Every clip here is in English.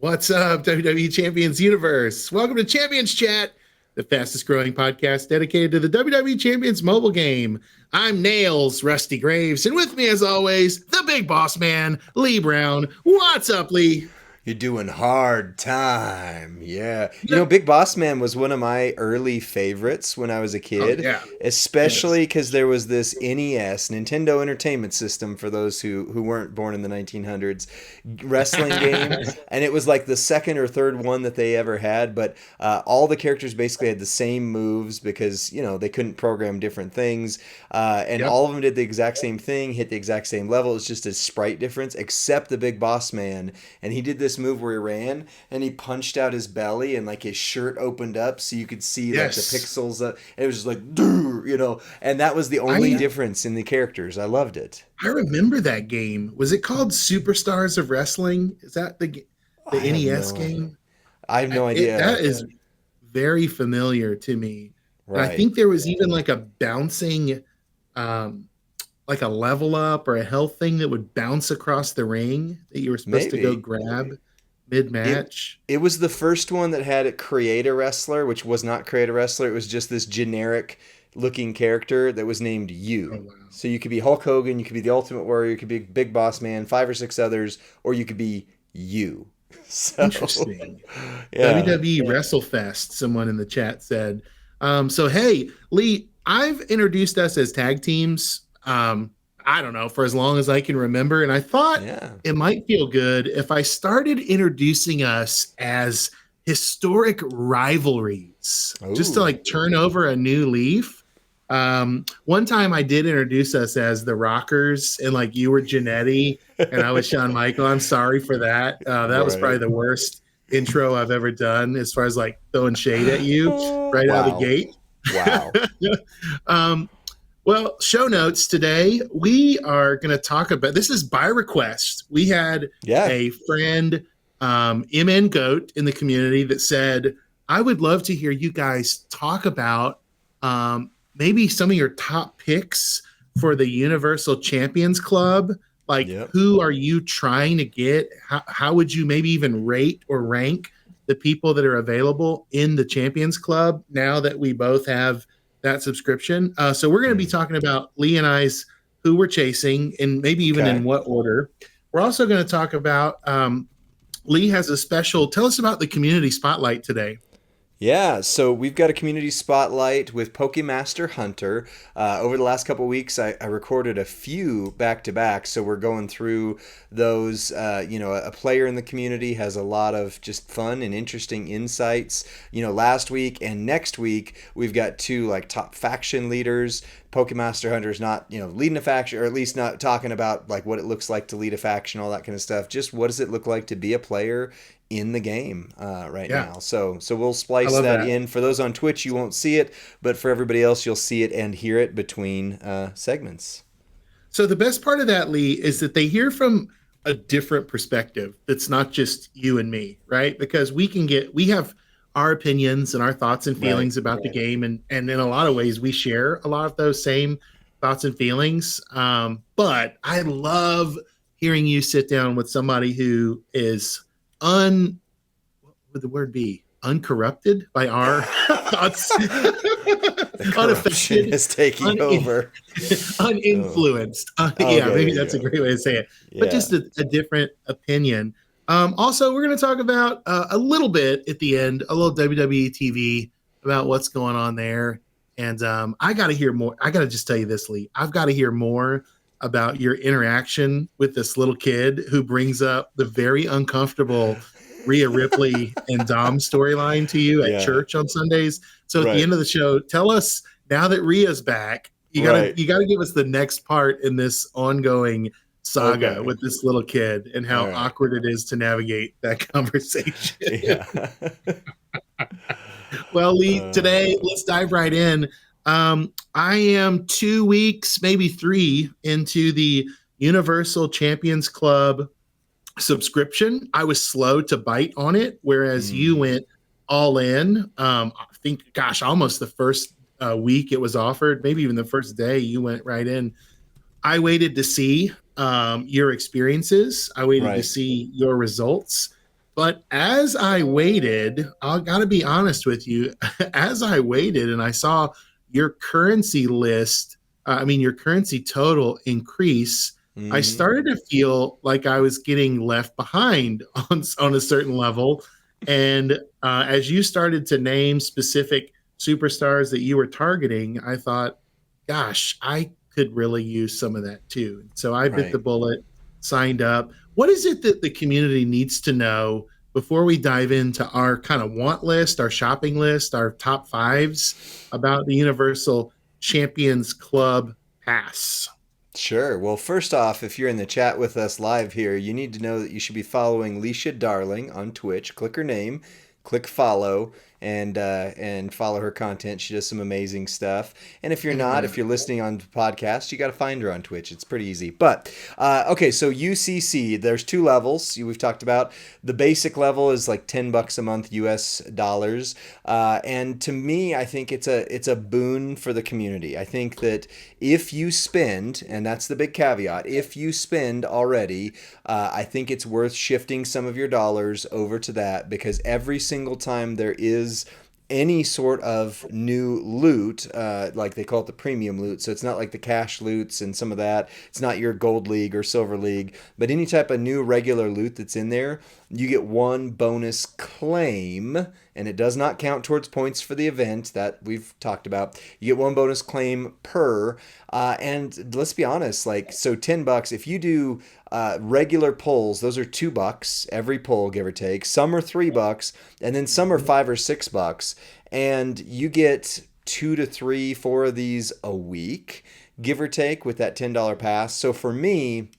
What's up, WWE Champions Universe? Welcome to Champions Chat, the fastest growing podcast dedicated to the WWE Champions mobile game. I'm Nails, Rusty Graves, and with me, as always, the big boss man, Lee Brown. What's up, Lee? You're doing hard time. Yeah. Yeah. Big Boss Man was one of my early favorites when I was a Oh, kid, yeah. especially Yes. because there was this NES, Nintendo Entertainment System, for those who weren't born in the 1900s, wrestling game. And it was like the second or third one that they ever had. But all the characters basically had the same moves because, they couldn't program different things. And Yep. all of them did the exact same thing, hit the exact same level. It's just a sprite difference, except the Big Boss Man. And he did this move where he ran and he punched out his belly and like his shirt opened up so you could see like the Yes. pixels. It was just like, and that was the only difference in the characters. I loved it. I remember that game. Was it called Superstars of Wrestling? Is that the I have NES no, game? I have no That idea. is very familiar to me. And I Right. think there was even like a bouncing, um, like a level up or a health thing that would bounce across the ring that you were supposed to go Maybe. grab mid It match. it was the first one that had it create a wrestler, which was not create a wrestler. It was just this generic looking character that was named Oh you. wow, So you could be Hulk Hogan, you could be the Ultimate Warrior, you could be Big Boss Man, five or six others, or you could be you. So interesting. yeah. WWE WrestleFest. Someone in the chat said. So hey, Lee, I've introduced us as tag teams. I don't know, for as long as I can remember, and I thought Yeah. it might feel good if I started introducing us as historic rivalries, just to Oh. like turn over a new leaf. One time I did introduce us as the Rockers, and like you were Janetti and I was Shawn Michael. I'm sorry for that. That was probably Right. the worst intro I've ever done as far as like throwing shade at you right out of the Wow. gate. Wow. um, well, show notes today. We are going to talk about this is by request. We had Yeah. a friend, MN Goat, in the community that said, I would love to hear you guys talk about maybe some of your top picks for the Universal Champions Club. Like, Yep. who are you trying to get? How would you maybe even rate or rank the people that are available in the Champions Club now that we both have that subscription? So we're going to be talking about Lee and I's who we're chasing and maybe even in Okay. what order. We're also going to talk about Lee has a special. Tell us about the community spotlight today. Yeah, so we've got a community spotlight with Pokemaster Hunter. Over the last couple of weeks, I recorded a few back to back, so we're going through those. A player in the community has a lot of just fun and interesting insights. Last week and next week, we've got two like top faction leaders. Pokemaster Hunter's not, leading a faction, or at least not talking about like what it looks like to lead a faction, all that kind of stuff. Just what does it look like to be a player in the game right Yeah, now. So we'll I splice love that that. in. For those on Twitch, you won't see it, but for everybody else, you'll see it and hear it between segments. So the best part of that, Lee, is that they hear from a different perspective. That's not just you and me, right? Because we have our opinions and our thoughts and Right. feelings about the game, and in a lot of ways, we share a lot of those same thoughts and feelings. But I love hearing you sit down with somebody who is what would the word be? Uncorrupted by our thoughts, The corruption unaffected, is taking over. Oh, uninfluenced. oh, Yeah, there maybe you that's a go. great way to say it. But Yeah. just a different opinion. Also, we're going to talk about a little bit at the end, a little WWE TV about what's going on there. And I got to hear more. I got to just tell you this, Lee. I've got to hear more about your interaction with this little kid who brings up the very uncomfortable Rhea Ripley and Dom storyline to you at Yeah. church on Sundays. So at the Right. end of the show, tell us now that Rhea's back, Right. you gotta give us the next part in this ongoing saga Okay. with this little kid and All how right. awkward it is to navigate that conversation. Yeah. Well, Lee, uh, today let's dive right in. I am 2 weeks, maybe three, into the Universal Champions Club subscription. I was slow to bite on it, whereas you mm, went all in. I think, gosh, almost the first week it was offered, maybe even the first day you went right in. I waited to see your experiences. I waited to right. see your results. But as I waited, I gotta be honest with you, as I waited and I saw your currency list, your currency total increase, I Hmm. started to feel like I was getting left behind on a certain level. And as you started to name specific superstars that you were targeting, I thought, gosh, I could really use some of that too. So I bit the Right. bullet, signed up. What is it that the community needs to know before we dive into our kind of want list, our shopping list, our top fives about the Universal Champions Club Pass? Sure. Well, first off, if you're in the chat with us live here, you need to know that you should be following Leisha Darling on Twitch. Click her name, click follow, and follow her content. She does some amazing stuff. And if you're not, if you're listening on the podcast, you got to find her on Twitch. It's pretty easy. But okay, so UCC, there's two levels we've talked about. The basic level is like $10 a month US dollars, and to me, I think it's a boon for the community. I think that if you spend, and that's the big caveat, if you spend already, I think it's worth shifting some of your dollars over to that, because every single time there is any sort of new loot, like they call it the premium loot. So it's not like the cash loots and some of that. It's not your gold league or silver league, but any type of new regular loot that's in there, you get one bonus claim, and it does not count towards points for the event that we've talked about. You get one bonus claim per, and let's be honest, like, so $10 if you do regular pulls, those are $2 every pull, give or take. Some are $3, and then some are $5 or $6, and you get 2 to 3, 4 of these a week, give or take, with that $10 pass. So for me,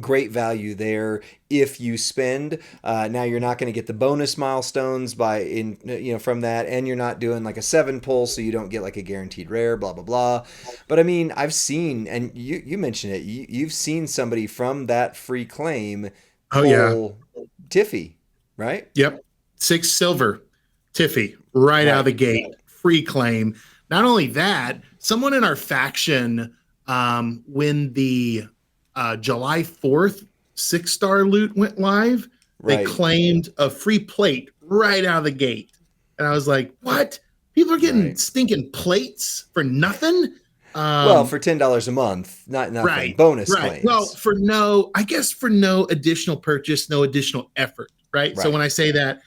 great value there if you spend. Now you're not going to get the bonus milestones from that, and you're not doing like a 7 pull, so you don't get like a guaranteed rare, blah blah blah. But I mean, I've seen, and you mentioned it, you've seen somebody from that free claim Oh yeah, pull Tiffy, right? yep, 6 silver, Tiffy, right out of Right. the gate, free claim. Not only that, someone in our faction, when the July 4th 6 star loot went live, they Right. claimed a free plate right out of the gate. And I was like, what? People are getting Right. stinking plates for nothing? Well, Um, for $10 a month, not nothing. right, Bonus right. Well, claims. I guess for no additional purchase, no additional effort, right? So when Right. I say that,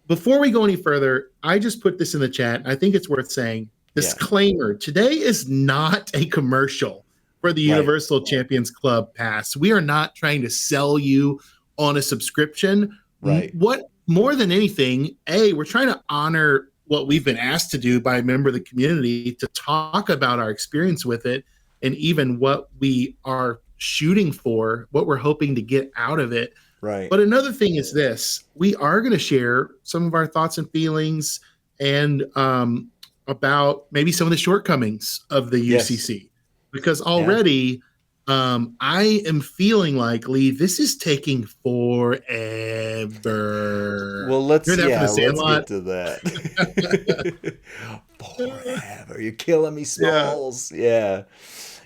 before we go any further, I just put this in the chat. I think it's worth saying. Yeah. Disclaimer: today is not a commercial for the Right. Universal Champions Club Pass. We are not trying to sell you on a subscription. Right. What more than anything, we're trying to honor what we've been asked to do by a member of the community to talk about our experience with it and even what we are shooting for, what we're hoping to get out of it. Right. But another thing is this: we are going to share some of our thoughts and feelings and about maybe some of the shortcomings of the Yes. UCC, because Yeah. already I am feeling like, Lee, this is taking forever. Well, let's Hear that from the let's Sandlot? get to that. Forever. You're killing me, Yeah. Smalls. Yeah.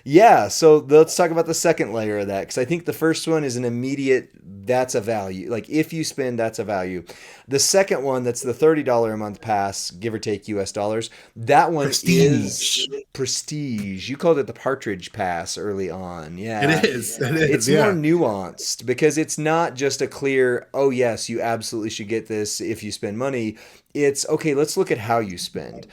Yeah, so let's talk about the second layer of that, because I think the first one is an immediate, that's a value. Like, if you spend, that's a value. The second one, that's the $30 a month pass, give or take US dollars, that one is Prestige. prestige. You called it the partridge pass early on. It Yeah. is. It is. It's more Yeah. nuanced, because it's not just a clear, oh, yes, you absolutely should get this if you spend money. It's okay, let's look at how you spend.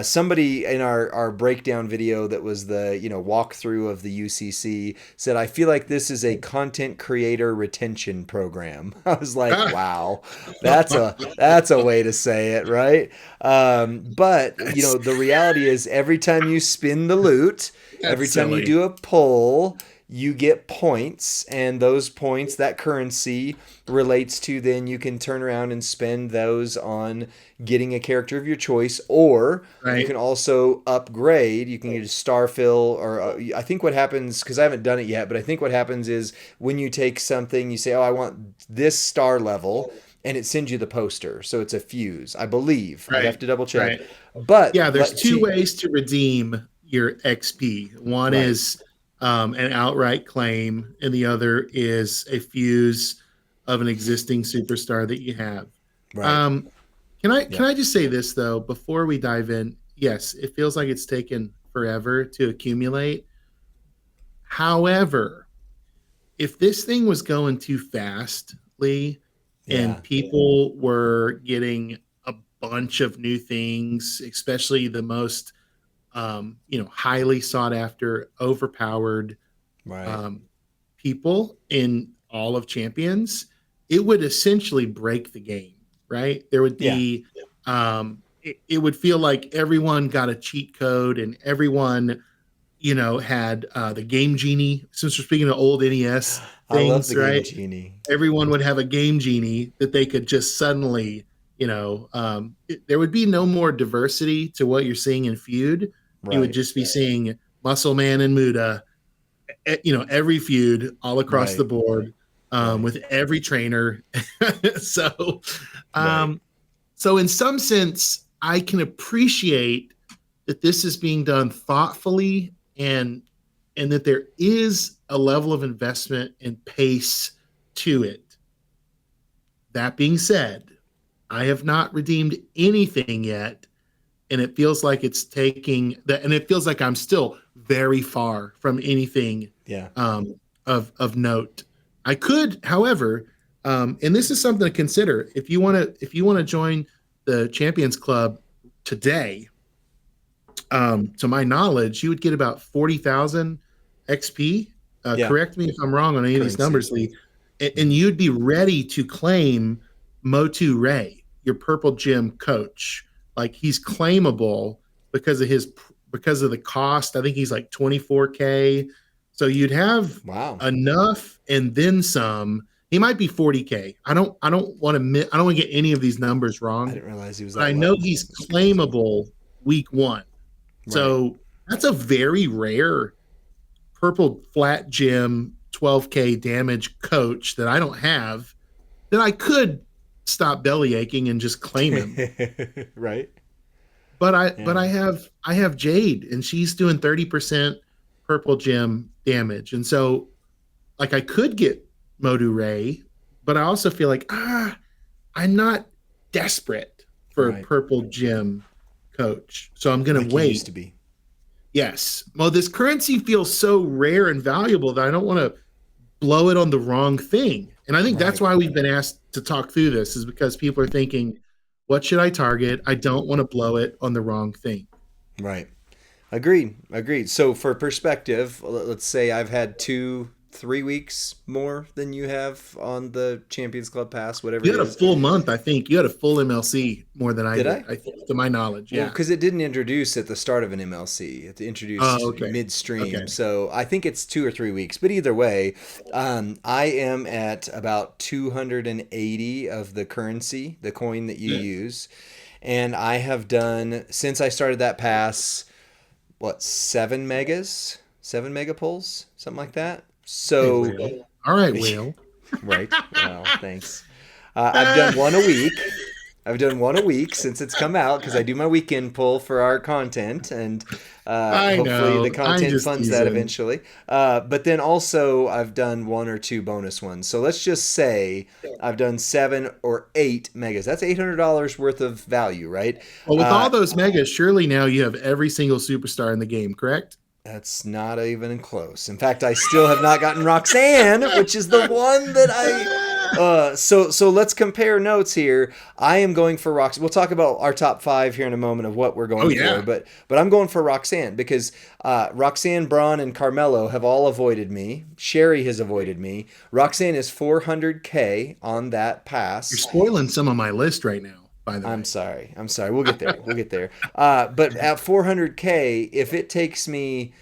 Somebody in our breakdown video that was the walkthrough of the UCC said, I feel like this is a content creator retention program. I was like, wow, that's a way to say it, right? But the reality is, every time you spin the loot, every That's time you silly. do a pull, you get points, and those points, that currency, relates to, then you can turn around and spend those on getting a character of your choice, or you Right. can also upgrade. You can use starfill, or I think what happens, because I haven't done it yet, but I think what happens is, when you take something, you say, oh, I want this star level, and it sends you the poster, so it's a fuse, I believe. I'd have Right. to double check. Right. But Yeah, there's two ways to redeem your XP. One right. is an outright claim, and the other is a fuse. of an existing superstar that you have. Right. Um, can I Yeah. can I just say this though before we dive in? Yes, it feels like it's taken forever to accumulate. However, if this thing was going too fast, Lee, and Yeah. people were getting a bunch of new things, especially the most highly sought after, overpowered Right. um, people in all of Champions, it would essentially break the game, right? There would Yeah. be, it would feel like everyone got a cheat code and everyone, had the Game Genie. Since we're speaking of old NES I love the things, Game right? Genie. Everyone would have a Game Genie that they could just suddenly, there would be no more diversity to what you're seeing in Feud. You would Right. just be seeing Muscle Man and Muda, every feud all across the Right. board, Right. with every trainer. so, Right. um, so in some sense, I can appreciate that this is being done thoughtfully and that there is a level of investment and pace to it. That being said, I have not redeemed anything yet, and it feels like it's taking that, and it feels like I'm still very far from anything Yeah. of note. I could, however, and this is something to consider if you want to join the Champions Club today. To my knowledge, you would get about 40,000 XP. Yeah. Correct me if I'm wrong on any of these Currency. numbers, Lee. And you'd be ready to claim Motu Ray, your Purple Gym coach. Like he's claimable because of the cost. I think he's like 24K. So you'd have Wow. enough and then some. He might be 40K. I don't want to get any of these numbers I wrong. didn't realize he was But that I low. know he's claimable week 1. Right. So that's a very rare purple flat gym 12K damage coach that I don't have, that I could stop belly aching and just claim him. Right. But I Yeah. but I have Jade and she's doing 30% purple gem damage. And so like I could get Modu Ray, but I also feel like I'm not desperate for a Right. purple gem coach. So I'm gonna Like you used wait. to be. Yes. Well, this currency feels so rare and valuable that I don't want to blow it on the wrong thing. And I think that's Right. why we've been asked to talk through this, is because people are thinking, what should I target? I don't want to blow it on the wrong thing. Right. Agreed. Agreed. So for perspective, let's say I've had 3 weeks more than you have on the Champions Club Pass, whatever You it had a is. full month, I think. You had a full MLC more than I Did did, I? I think, to my knowledge. Well, Yeah. because it didn't introduce at the start of an MLC. It introduced Oh, okay. midstream. Okay. So I think it's 2 or 3 weeks. But either way, I am at about 280 of the currency, the coin that you Yeah. use. And I have done, since I started that pass, what, 7 megas? 7 mega pulls? Something like that. Hey, So, Will. All right, Will. right. Well, thanks. I've done one a week. I've done one a week since it's come out because I do my weekend pull for our content, and I hopefully the know. I'm content just funds that teasing. eventually. But then also I've done 1 or 2 bonus ones. So let's just say I've done 7 or 8 megas. That's $800 worth of value, right? Well, with Uh, all those megas, surely now you have every single superstar in the game, correct? That's not even close. In fact, I still have not gotten Roxanne, which is the one that so let's compare notes here. I am going for Roxanne. We'll talk about our top 5 here in a moment of what we're Oh, going yeah. for, but I'm going for Roxanne because Roxanne, Braun, and Carmelo have all avoided me. Sherry has avoided me. Roxanne is 400K on that You're pass. spoiling some of my list right now, by the way. I'm sorry. We'll get there. We'll get there. But at 400K, if it takes me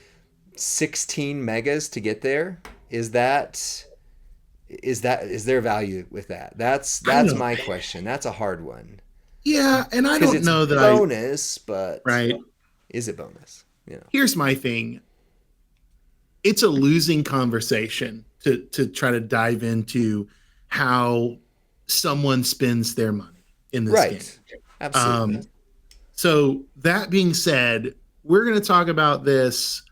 16 megas to get there, is there value with that? That's I know. my question. That's a hard one Yeah, and I because don't it's know that bonus, but right. is it bonus? Here's my thing. It's a losing conversation to try to dive into how someone spends their money in this game. Right. Absolutely. So that being said, we're going to talk about this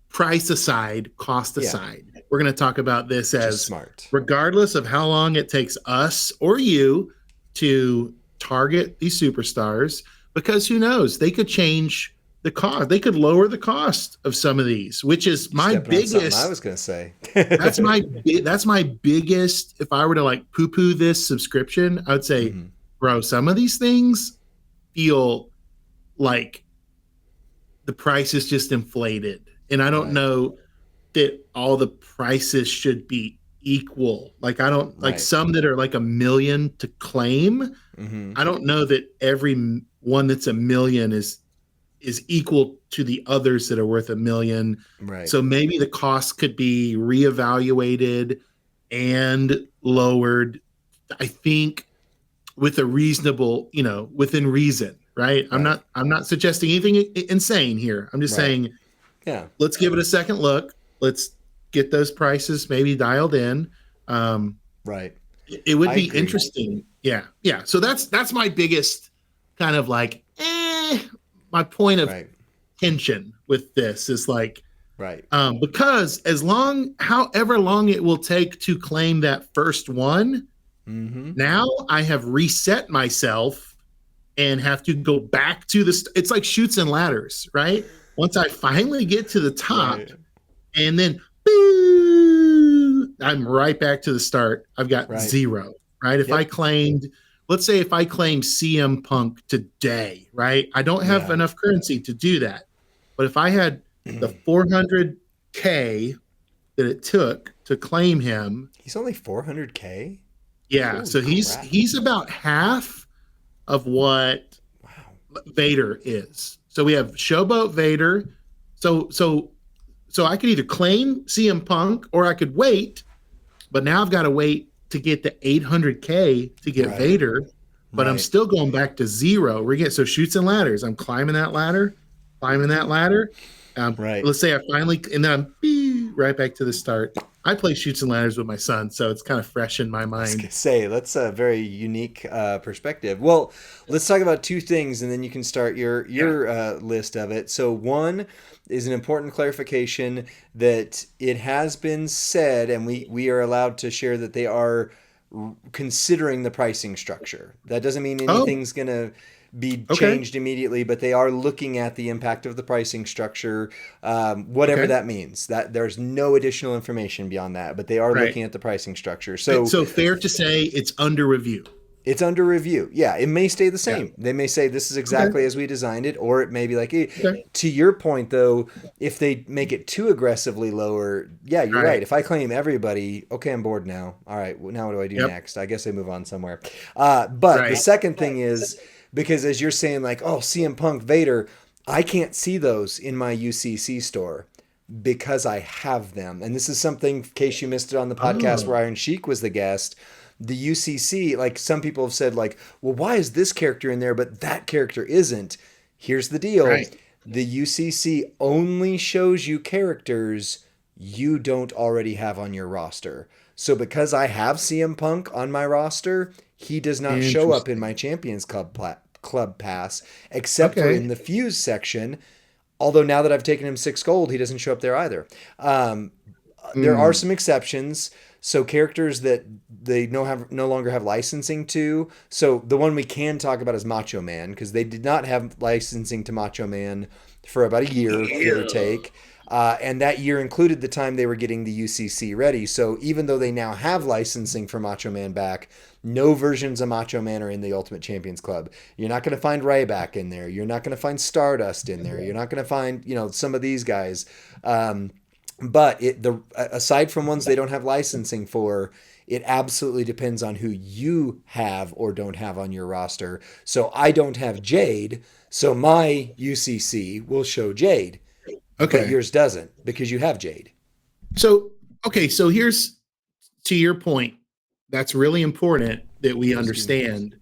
price aside, cost Yeah. aside. we're going to talk about this Which is as smart. regardless of how long it takes us or you to target these superstars, because who knows, they could change the cost. They could lower the cost of some of these, which is my biggest. I was going to say. That's my biggest. If I were to like poo poo this subscription, I would say, bro, some of these things feel like the price is just inflated, and I don't know that all the prices should be equal. Like I don't like some that are like $1 million to claim. I don't know that every one that's $1 million is equal to the others that are worth $1 million. Right. So maybe the cost could be reevaluated and lowered, I think, with a reasonable, within reason, right? I'm not suggesting anything insane here. I'm just saying, let's give it a second look. Let's get those prices maybe dialed in. It would be interesting. Yeah. Yeah. So that's my biggest kind of like, my point of tension with this is like, because however long it will take to claim that first one, now I have reset myself and have to go back to it's like chutes and ladders, right? Once I finally get to the top and then I'm right back to the start. I've got zero, right? If I claimed, let's say if I claimed CM Punk today, right? I don't have enough currency to do that. But if I had the 400K that it took to claim him. He's only 400K? Yeah. Holy so he's about half of what Vader is. So we have Showboat Vader. So I could either claim CM Punk or I could wait, but now I've got to wait to get the 800K to get Vader, but I'm still going back to zero. So chutes and ladders. I'm climbing that ladder. Let's say I finally, and then I'm right back to the start. I play chutes and ladders with my son, so it's kind of fresh in my mind. I was gonna say, that's a very unique perspective. Well, let's talk about two things, and then you can start your list of it. So one is an important clarification that it has been said, and we are allowed to share that they are considering the pricing structure. That doesn't mean anything's going to be changed immediately, but they are looking at the impact of the pricing structure, whatever that means. That there's no additional information beyond that, but they are looking at the pricing structure. So fair to say it's under review. It's under review. Yeah, it may stay the same. Yeah. They may say this is exactly as we designed it, or it may be like, to your point though, if they make it too aggressively lower, you're right. If I claim everybody, okay, I'm bored now. All right, well, now what do I do next? I guess I move on somewhere. But the second thing is, because as you're saying, like, oh, CM Punk, Vader, I can't see those in my UCC store because I have them. And this is something, in case you missed it on the podcast where Iron Sheik was the guest, the UCC, like some people have said, like, well, why is this character in there, but that character isn't? Here's the deal. The UCC only shows you characters you don't already have on your roster. So because I have CM Punk on my roster, he does not show up in my Champions Club pass, except for in the Fuse section. Although now that I've taken him 6 gold, he doesn't show up there either. There are some exceptions. So characters that they no longer have licensing to. So the one we can talk about is Macho Man, because they did not have licensing to Macho Man for about a year, give or take. And that year included the time they were getting the UCC ready. So even though they now have licensing for Macho Man back, no versions of Macho Man are in the Ultimate Champions Club. You're not going to find Ryback in there. You're not going to find Stardust in there. You're not going to find, some of these guys. But aside from ones they don't have licensing for, it absolutely depends on who you have or don't have on your roster. So I don't have Jade, so my UCC will show Jade. Okay. But yours doesn't because you have Jade. So here's to your point. That's really important that we understand.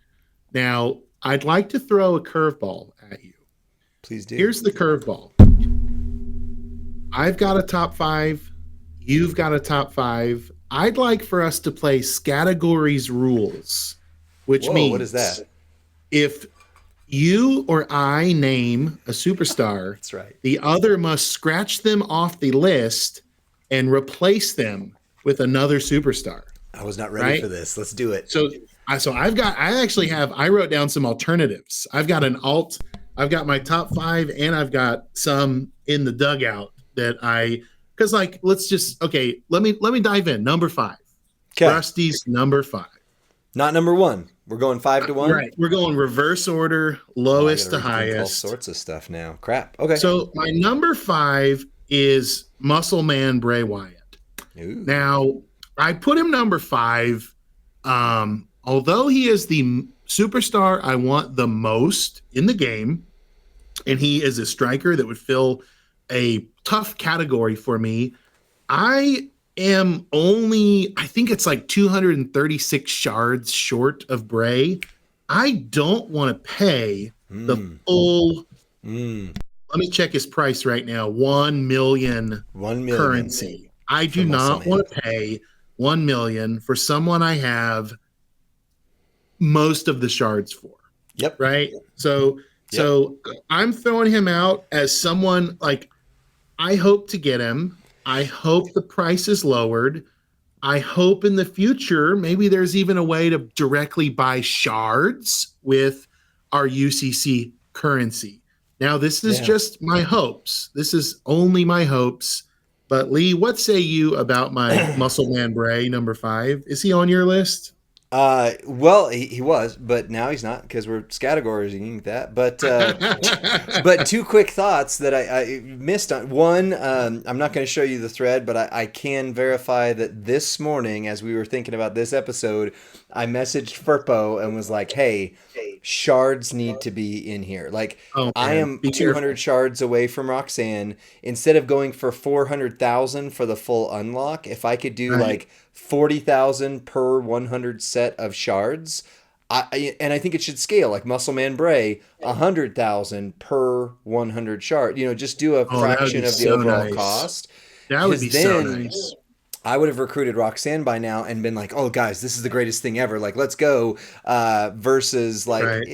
Now, I'd like to throw a curveball at you. Please do. Here's the curveball. I've got a top 5. You've got a top 5. I'd like for us to play categories rules, which means what is that? If you or I name a superstar, that's right, the other must scratch them off the list and replace them with another superstar. I was not ready right? for this. Let's do it. So I wrote down some alternatives. I've got I've got my top 5 and I've got some in the dugout because like, let me dive in. Number 5, Okay. Rusty's number 5. Not number 1. We're going 5 to 1. Right. We're going reverse order, lowest to highest. All sorts of stuff now. Crap. Okay. So my number 5 is Muscle Man Bray Wyatt. Ooh. Now I put him number 5. Although he is the superstar I want the most in the game, and he is a striker that would fill a tough category for me, I think it's like 236 shards short of Bray. I don't want to pay the full. Let me check his price right now. 1 million currency. I do not want to pay 1 million for someone I have most of the shards for. Yep. Right. So I'm throwing him out as someone like, I hope to get him. I hope the price is lowered. I hope in the future, maybe there's even a way to directly buy shards with our UCC currency. Now, this is just my hopes. This is only my hopes. But Lee, what say you about my Muscle Man Bray, number 5? Is he on your list? Well, he was, but now he's not because we're categorizing that. But 2 quick thoughts that I missed on. One, I'm not going to show you the thread, but I can verify that this morning, as we were thinking about this episode, I messaged Furpo and was like, "Hey, shards need to be in here. Like, I am 200 shards away from Roxanne. Instead of going for 400,000 for the full unlock, if I could do like 40,000 per 100 set of shards, and I think it should scale like Muscle Man Bray, 100,000 per 100 shard. Just do a fraction of the overall cost. That would be so nice. I would have recruited Roxanne by now and been like, "Oh, guys, this is the greatest thing ever. Like, let's go." Versus like,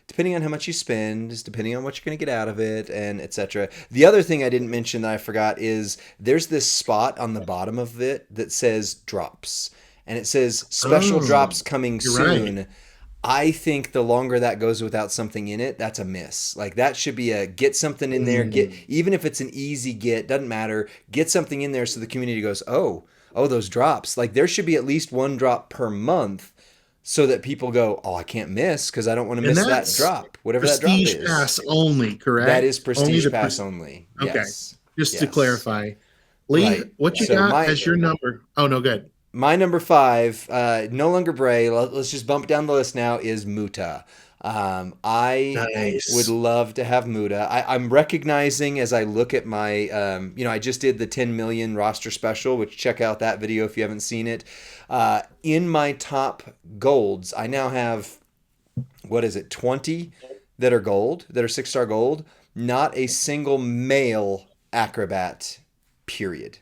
depending on how much you spend, is depending on what you're going to get out of it, and etc. The other thing I didn't mention that I forgot is there's this spot on the bottom of it that says drops, and it says special drops coming soon. Right. I think the longer that goes without something in it, that's a miss. Like, that should be a get something in there. Even if it's an easy get, doesn't matter. Get something in there so the community goes, oh, those drops. Like, there should be at least 1 drop per month so that people go, oh, I can't miss because I don't want to miss that drop. Whatever that drop is. Prestige pass only, correct? That is prestige pass only. Okay. Yes. Just to clarify. Lee, what you got as your number? Oh, no, good. My number 5, no longer Bray. Let's just bump down the list now. Is Muta. I would love to have Muta. I'm recognizing as I look at my, I just did the 10 million roster special, which check out that video if you haven't seen it. In my top golds, I now have, 20 that are gold, that are 6-star gold. Not a single male acrobat, period.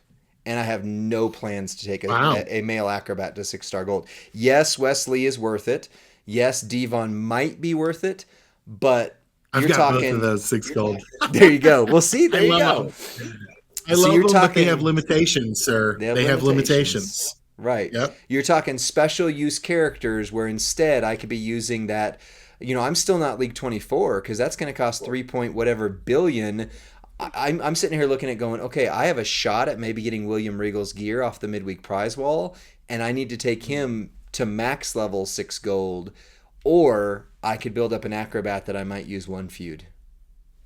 And I have no plans to take a male acrobat to 6-star gold. Yes, Wesley is worth it. Yes, Devon might be worth it, but I've got both of those 6 gold. There you go. Well, see, there you go. I love them, but they have limitations, sir. They have limitations. Right. Yep. You're talking special use characters where instead I could be using that. I'm still not League 24 because that's going to cost 3 point whatever billion. I'm sitting here looking at going, okay, I have a shot at maybe getting William Regal's gear off the midweek prize wall, and I need to take him to max level 6 gold, or I could build up an acrobat that I might use 1 feud.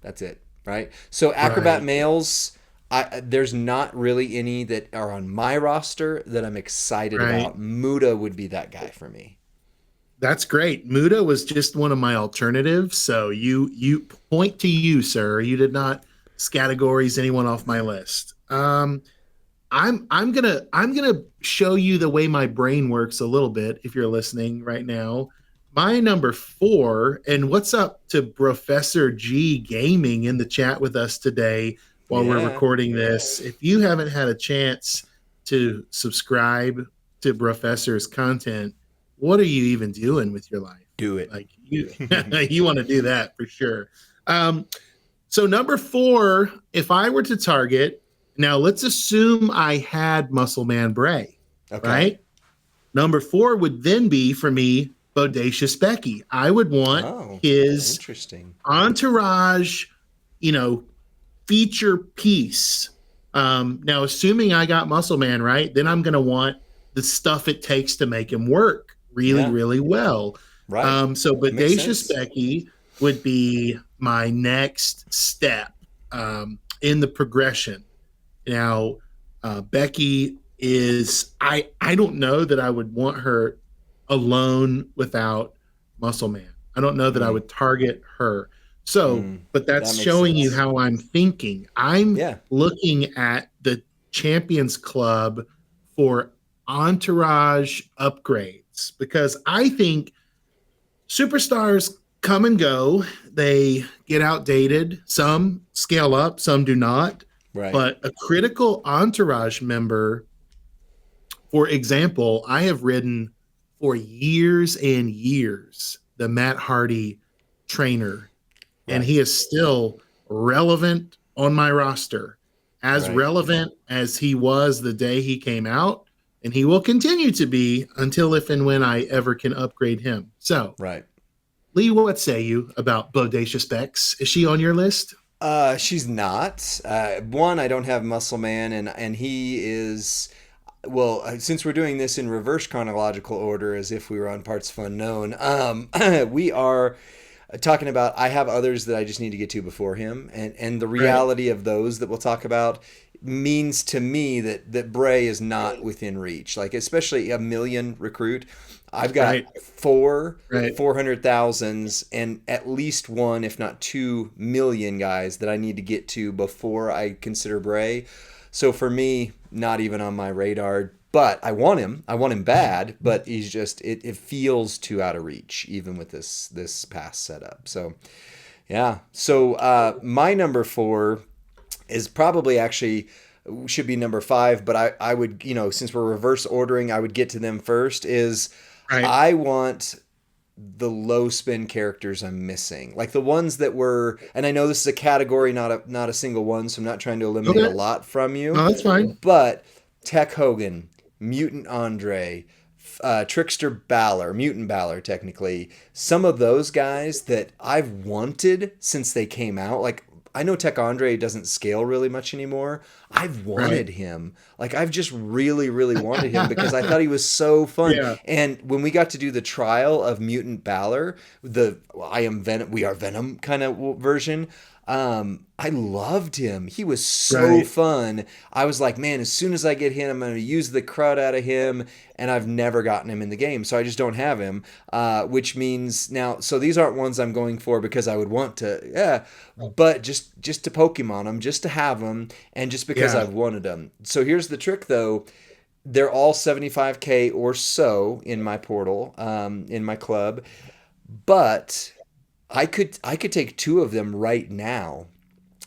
That's it, right? So acrobat males, there's not really any that are on my roster that I'm excited about. Muta would be that guy for me. That's great. Muta was just one of my alternatives, so you point to you, sir. You did not categories anyone off my list. I'm gonna show you the way my brain works a little bit if you're listening right now. My number 4, and what's up to Professor G Gaming in the chat with us today while we're recording this. If you haven't had a chance to subscribe to Professor's content, what are you even doing with your life? Do it. Like you want to do that for sure. So number 4, if I were to target, Now let's assume I had Muscle Man Bray, Okay. right? Number 4 would then be for me Bodacious Becky. I would want Oh, his interesting. entourage, you know, feature piece. Now, assuming I got Muscle Man right, then I'm going to want the stuff it takes to make him work really, Yeah. really well. Right. So Makes Bodacious sense. Becky would be my next step in the progression. Now, Becky is I don't know that I would want her alone without Muscle Man. I don't know that I Mm, would target her. So, but that's that makes showing you sense. how I'm thinking. I'm Yeah. looking at the Champions Club for entourage upgrades because I think superstars come and go. They get outdated. Some scale up, some do not. Right. But a critical entourage member, for example, I have ridden for years and years the Matt Hardy trainer, and Right. he is still relevant on my roster, as Right. relevant as he was the day he came out, and he will continue to be until if and when I ever can upgrade him. So, Right. Lee, what say you about Bodacious Bex? Is she on your list? She's not. One, I don't have Muscle Man, and he is. Well, since we're doing this in reverse chronological order, as if we were on Parts of Unknown, we are talking about. I have others that I just need to get to before him, and the Right. reality of those that we'll talk about means to me that Bray is not within reach. Like especially a million recruit. I've got Right. four Right. 400,000s and at least one, if not 2 million guys that I need to get to before I consider Bray. So for me, not even on my radar. But I want him. I want him bad. But he's just it feels too out of reach, even with this past setup. So yeah. So my number 4 is probably actually should be number 5. But I would since we're reverse ordering, I would get to them first. Is Right. I want the low spin characters I'm missing, like the ones that were. And I know this is a category, not a single one, so I'm not trying to eliminate a Okay. lot from you. No, that's fine. But Tech Hogan, Mutant Andre, Trickster Balor, Mutant Balor, technically, some of those guys that I've wanted since they came out. Like I know Tech Andre doesn't scale really much anymore. I've Right. wanted him. Like I've just really, really wanted him because I thought he was so fun. Yeah. And when we got to do the trial of Mutant Balor, the I am Venom, we are Venom kind of version, I loved him. He was so Right. fun. I was like, man, as soon as I get him, I'm going to use the crud out of him. And I've never gotten him in the game, so I just don't have him. Which means now, so these aren't ones I'm going for because I would want to, yeah, but just to Pokemon them, just to have them, and just because Yeah. I've wanted them. So here's the trick, though. They're all 75K or so in my portal, in my club, but I could take 2 of them right now.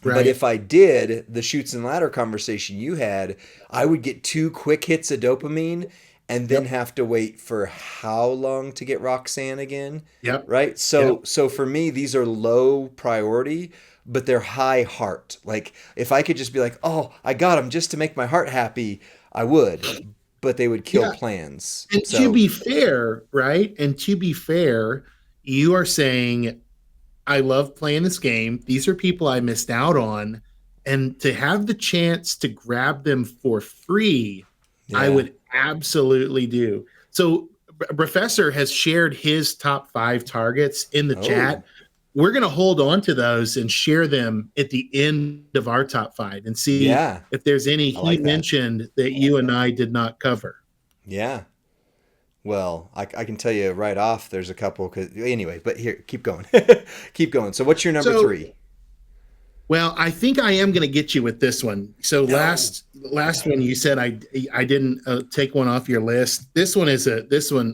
But Right. if I did the shoots and ladder conversation you had, I would get 2 quick hits of dopamine and then Yep. have to wait for how long to get Roxanne again, Yep. right? Yep. So for me, these are low priority, but they're high heart. Like if I could just be like, oh, I got them just to make my heart happy, I would. But they would kill Yeah. plans. And to So be fair, right? And to be fair, you are saying, I love playing this game. These are people I missed out on. And to have the chance to grab them for free, I yeah. would absolutely do. So, Professor has shared his top 5 targets in the Oh, chat. We're going to hold on to those and share them at the end of our top 5 and see yeah. if there's any I he like that. mentioned that you and I did not cover. Yeah. Well, I can tell you right off, there's a couple. Cause anyway, but here, keep going, keep going. So, what's your number So, 3? well, I think I am going to get you with this one. So No. last one you said I didn't take one off your list. This one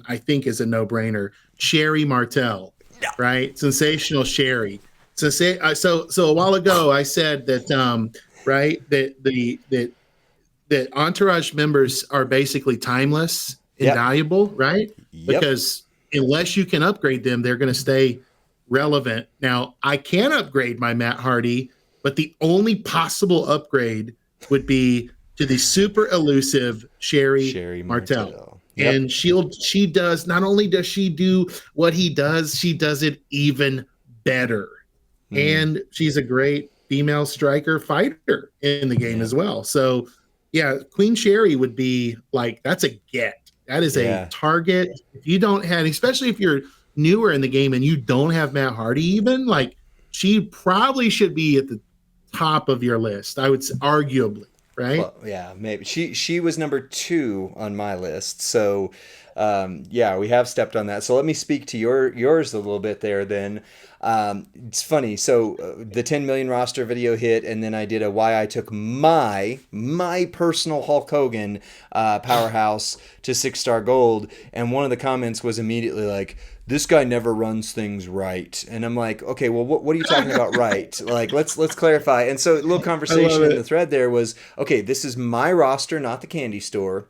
I think is a no brainer. Sherry Martel, No. right? Sensational Sherry. So a while ago I said that right that entourage members are basically timeless, Yep. invaluable, right? Yep. Because unless you can upgrade them, they're going to stay relevant. Now, I can upgrade my Matt Hardy, but the only possible upgrade would be to the super elusive Sherry Sherry Martel. Martel. Yep. And she does, not only does she do what he does, she does it even better. And she's a great female striker fighter in the game as well. So, yeah, Queen Sherry would be like, that's a get. That is a target. If you don't have, especially if you're newer in the game and you don't have Matt Hardy, even like she probably should be at the top of your list. I would say, arguably, right? Well, yeah, maybe she was number 2 on my list. So, yeah, we have stepped on that. So let me speak to yours a little bit there. Then it's funny. So the 10 million roster video hit, and then I did a why I took my personal Hulk Hogan powerhouse to 6-star gold, and one of the comments was immediately like, this guy never runs things right. And I'm like, okay, well, what are you talking about right? Like, let's clarify. And so a little conversation in the thread there was, okay, this is my roster, not the candy store.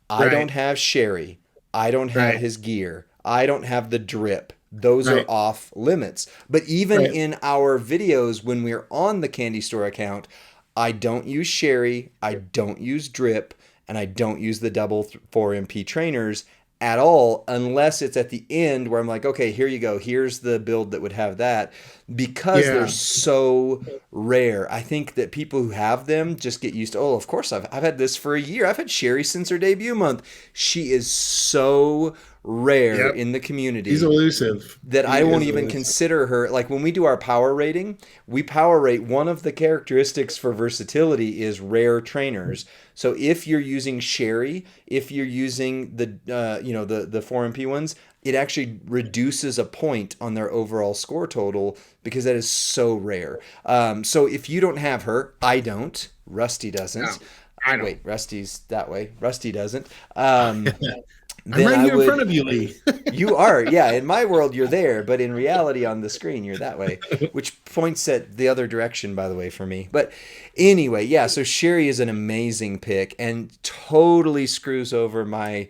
I don't have Sherry. I don't have his gear. I don't have the drip. Those are off limits. But even in our videos, when we're on the candy store account, I don't use Sherry, I don't use drip, and I don't use the double 4MP trainers at all, unless it's at the end where I'm like, okay, here you go. Here's the build that would have that, because they're so rare. I think that people who have them just get used to, oh, of course, I've had this for a year. I've had Sherry since her debut month. She is so rare in the community. He's elusive. That I won't even consider her. Like when we do our power rating, we power rate, one of the characteristics for versatility is rare trainers. So if you're using Sherry, if you're using the the 4MP ones, it actually reduces a point on their overall score total because that is so rare. So if you don't have her, I don't. Rusty doesn't. No, I don't. Wait, Rusty's that way. Rusty doesn't. I'm right here in front of you, Lee. You are, yeah. In my world, you're there, but in reality, on the screen, you're that way, which points at the other direction, by the way, for me. But anyway, yeah. So Sherry is an amazing pick and totally screws over my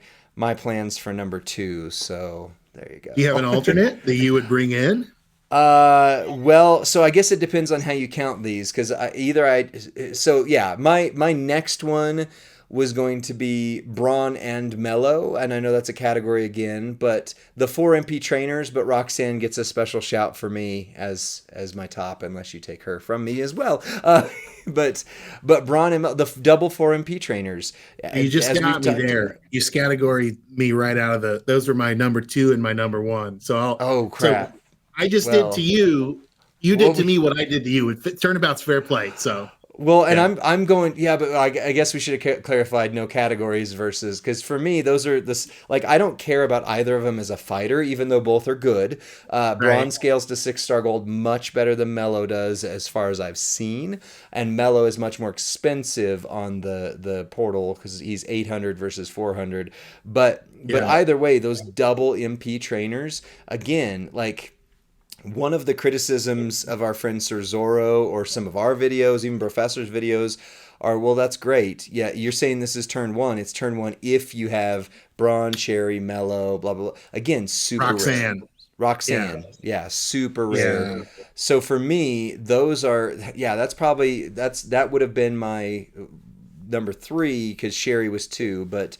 plans for number 2. So there you go. Do you have an alternate that you would bring in? Well, so I guess it depends on how you count these, because my next one was going to be Braun and Mello, and I know that's a category again, but the 4MP trainers, but Roxanne gets a special shout for me as my top, unless you take her from me as well. But Braun and Mello, the double 4MP trainers. You just got me there. You category me right out of those were my number 2 and my number 1. So oh crap. So I just did to you. You did to me what I did to you. Turnabout's fair play. So. Well, and I'm going, yeah, but I guess we should have clarified no categories versus, because for me, those are this, like, I don't care about either of them as a fighter, even though both are good. Braun scales to 6-star gold much better than Mello does, as far as I've seen. And Mello is much more expensive on the portal because he's 800 versus 400. But either way, those double MP trainers, again, like, one of the criticisms of our friend Sir Zorro or some of our videos, even Professor's videos, are, well, that's great. Yeah, you're saying this is turn 1. It's turn 1 if you have Braun, Sherry, Mello, blah, blah, blah. Again, super rare. Roxanne. Yeah, super rare. Yeah. So for me, those are, that would have been my number 3 because Sherry was 2, but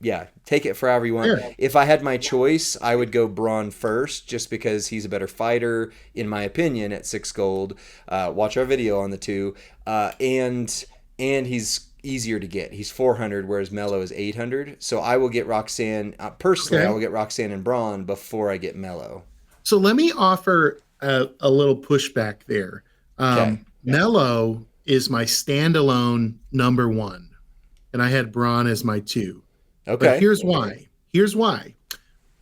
yeah, take it for however you want. Yeah. If I had my choice, I would go Braun first, just because he's a better fighter, in my opinion, at 6 gold. Watch our video on the 2, and he's easier to get. He's 400, whereas Mello is 800. So I will get Roxanne personally. Okay. I will get Roxanne and Braun before I get Mello. So let me offer a little pushback there. Okay. Mello is my standalone number 1, and I had Braun as my 2. Okay. But here's why.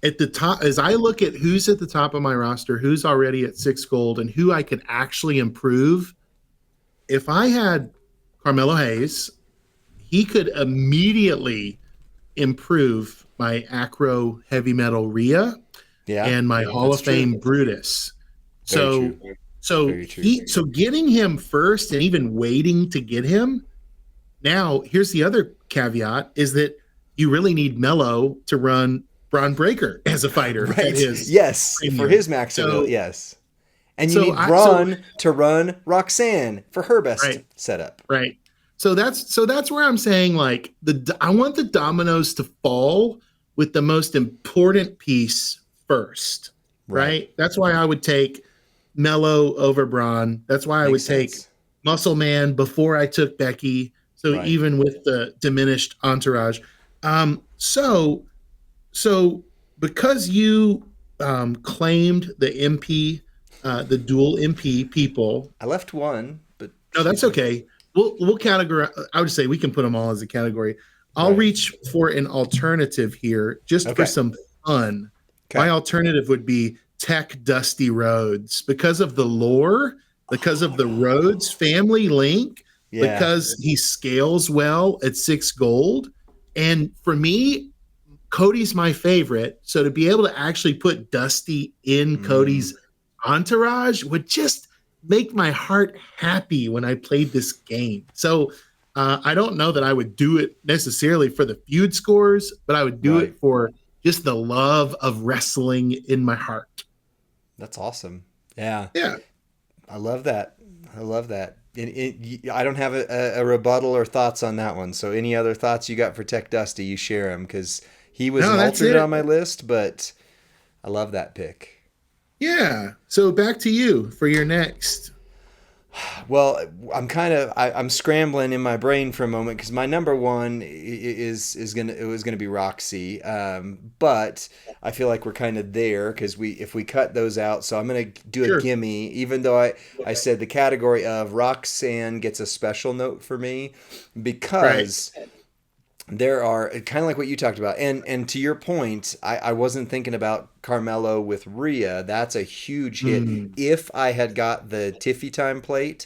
At the top, as I look at who's at the top of my roster, who's already at 6 gold, and who I could actually improve, if I had Carmelo Hayes, he could immediately improve my Acro Heavy Metal Rhea and my Hall of Fame Brutus. So getting him first and even waiting to get him, now here's the other caveat, is that you really need Mello to run Braun Breaker as a fighter. Right. Yes. For his max ability. Yes. And you need Braun to run Roxanne for her best setup. Right. So that's where I'm saying like I want the dominoes to fall with the most important piece first, Right. right? That's why I would take Mello over Braun. That's why I Makes would take sense. Muscle Man before I took Becky. So Right. even with the diminished entourage, so so because you claimed the MP, the dual MP people. I left one, but No, she's that's there. okay. We'll categorize. I would say we can put them all as a category. I'll Right. reach for an alternative here just for Okay. some fun. My Okay. alternative would be Tech Dusty Rhodes because of the lore, because Oh of the no. Rhodes family link, Yeah. because he scales well at 6 gold. And for me, Cody's my favorite. So to be able to actually put Dusty in Mm, Cody's entourage would just make my heart happy when I played this game. So I don't know that I would do it necessarily for the feud scores, but I would do right. it for just the love of wrestling in my heart. That's awesome. Yeah. Yeah. I love that. I love that. I don't have a rebuttal or thoughts on that one. So any other thoughts you got for Tech Dusty, you share them because he was No, an that's alternate it. on my list, but I love that pick. Yeah. So back to you for your next. Well, I'm scrambling in my brain for a moment because my number one is gonna be Roxy, but I feel like we're kind of there because we if we cut those out, so I'm gonna do a Sure. gimme. Even though I said the category of Roxanne gets a special note for me Right. because there are kind of like what you talked about, and to your point, I wasn't thinking about Carmelo with Rhea. That's a huge hit. Mm, If I had got the Tiffy time plate,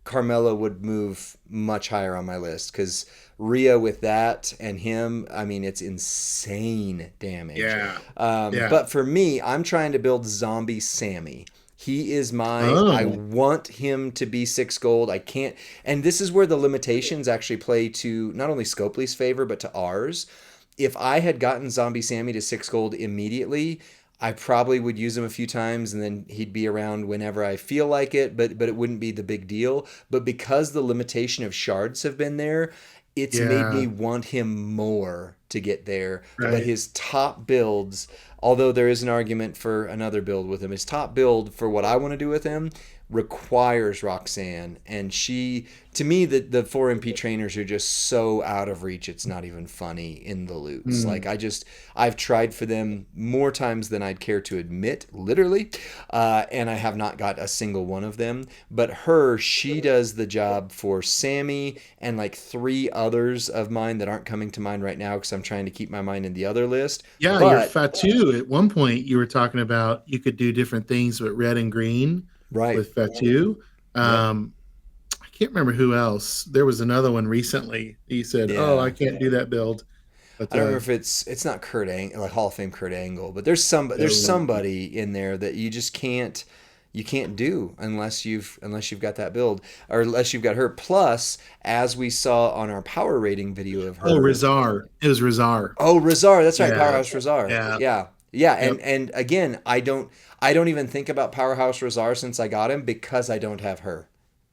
Carmelo would move much higher on my list because Rhea with that and him, I mean, it's insane damage. yeah. Yeah. But for me, I'm trying to build Zombie Sammy. He is I Oh, want him to be 6 gold. I can't, and this is where the limitations actually play to not only Scopely's favor, but to ours. If I had gotten Zombie Sammy to 6 gold immediately, I probably would use him a few times and then he'd be around whenever I feel like it, but it wouldn't be the big deal. But because the limitation of shards have been there, it's made yeah. me want him more to get there. But Right. his top builds, although there is an argument for another build with him, his top build for what I want to do with him requires Roxanne. And she, to me, the 4MP trainers are just so out of reach, it's not even funny in the loots. Like, Mm. I've tried for them more times than I'd care to admit, literally, and I have not got a single one of them. But she does the job for Sammy and like three others of mine that aren't coming to mind right now because I'm trying to keep my mind in the other list. Yeah, your But Fatu. At one point, you were talking about you could do different things with red and green right, with Fatu. yep, I can't remember who else. There was another one recently. He said, "Oh, I yeah. can't do that build." But I don't remember if it's not Kurt Angle, like Hall of Fame Kurt Angle, but there's no, somebody in there that you just can't do unless you've got that build or unless you've got her. Plus, as we saw on our power rating video of oh, her, Rizar. It was Rizar. oh Razar, that's right, Yeah, Powerhouse Razar, yeah, yeah, yeah, yep. and again, I don't even think about Powerhouse Razar since I got him because I don't have her.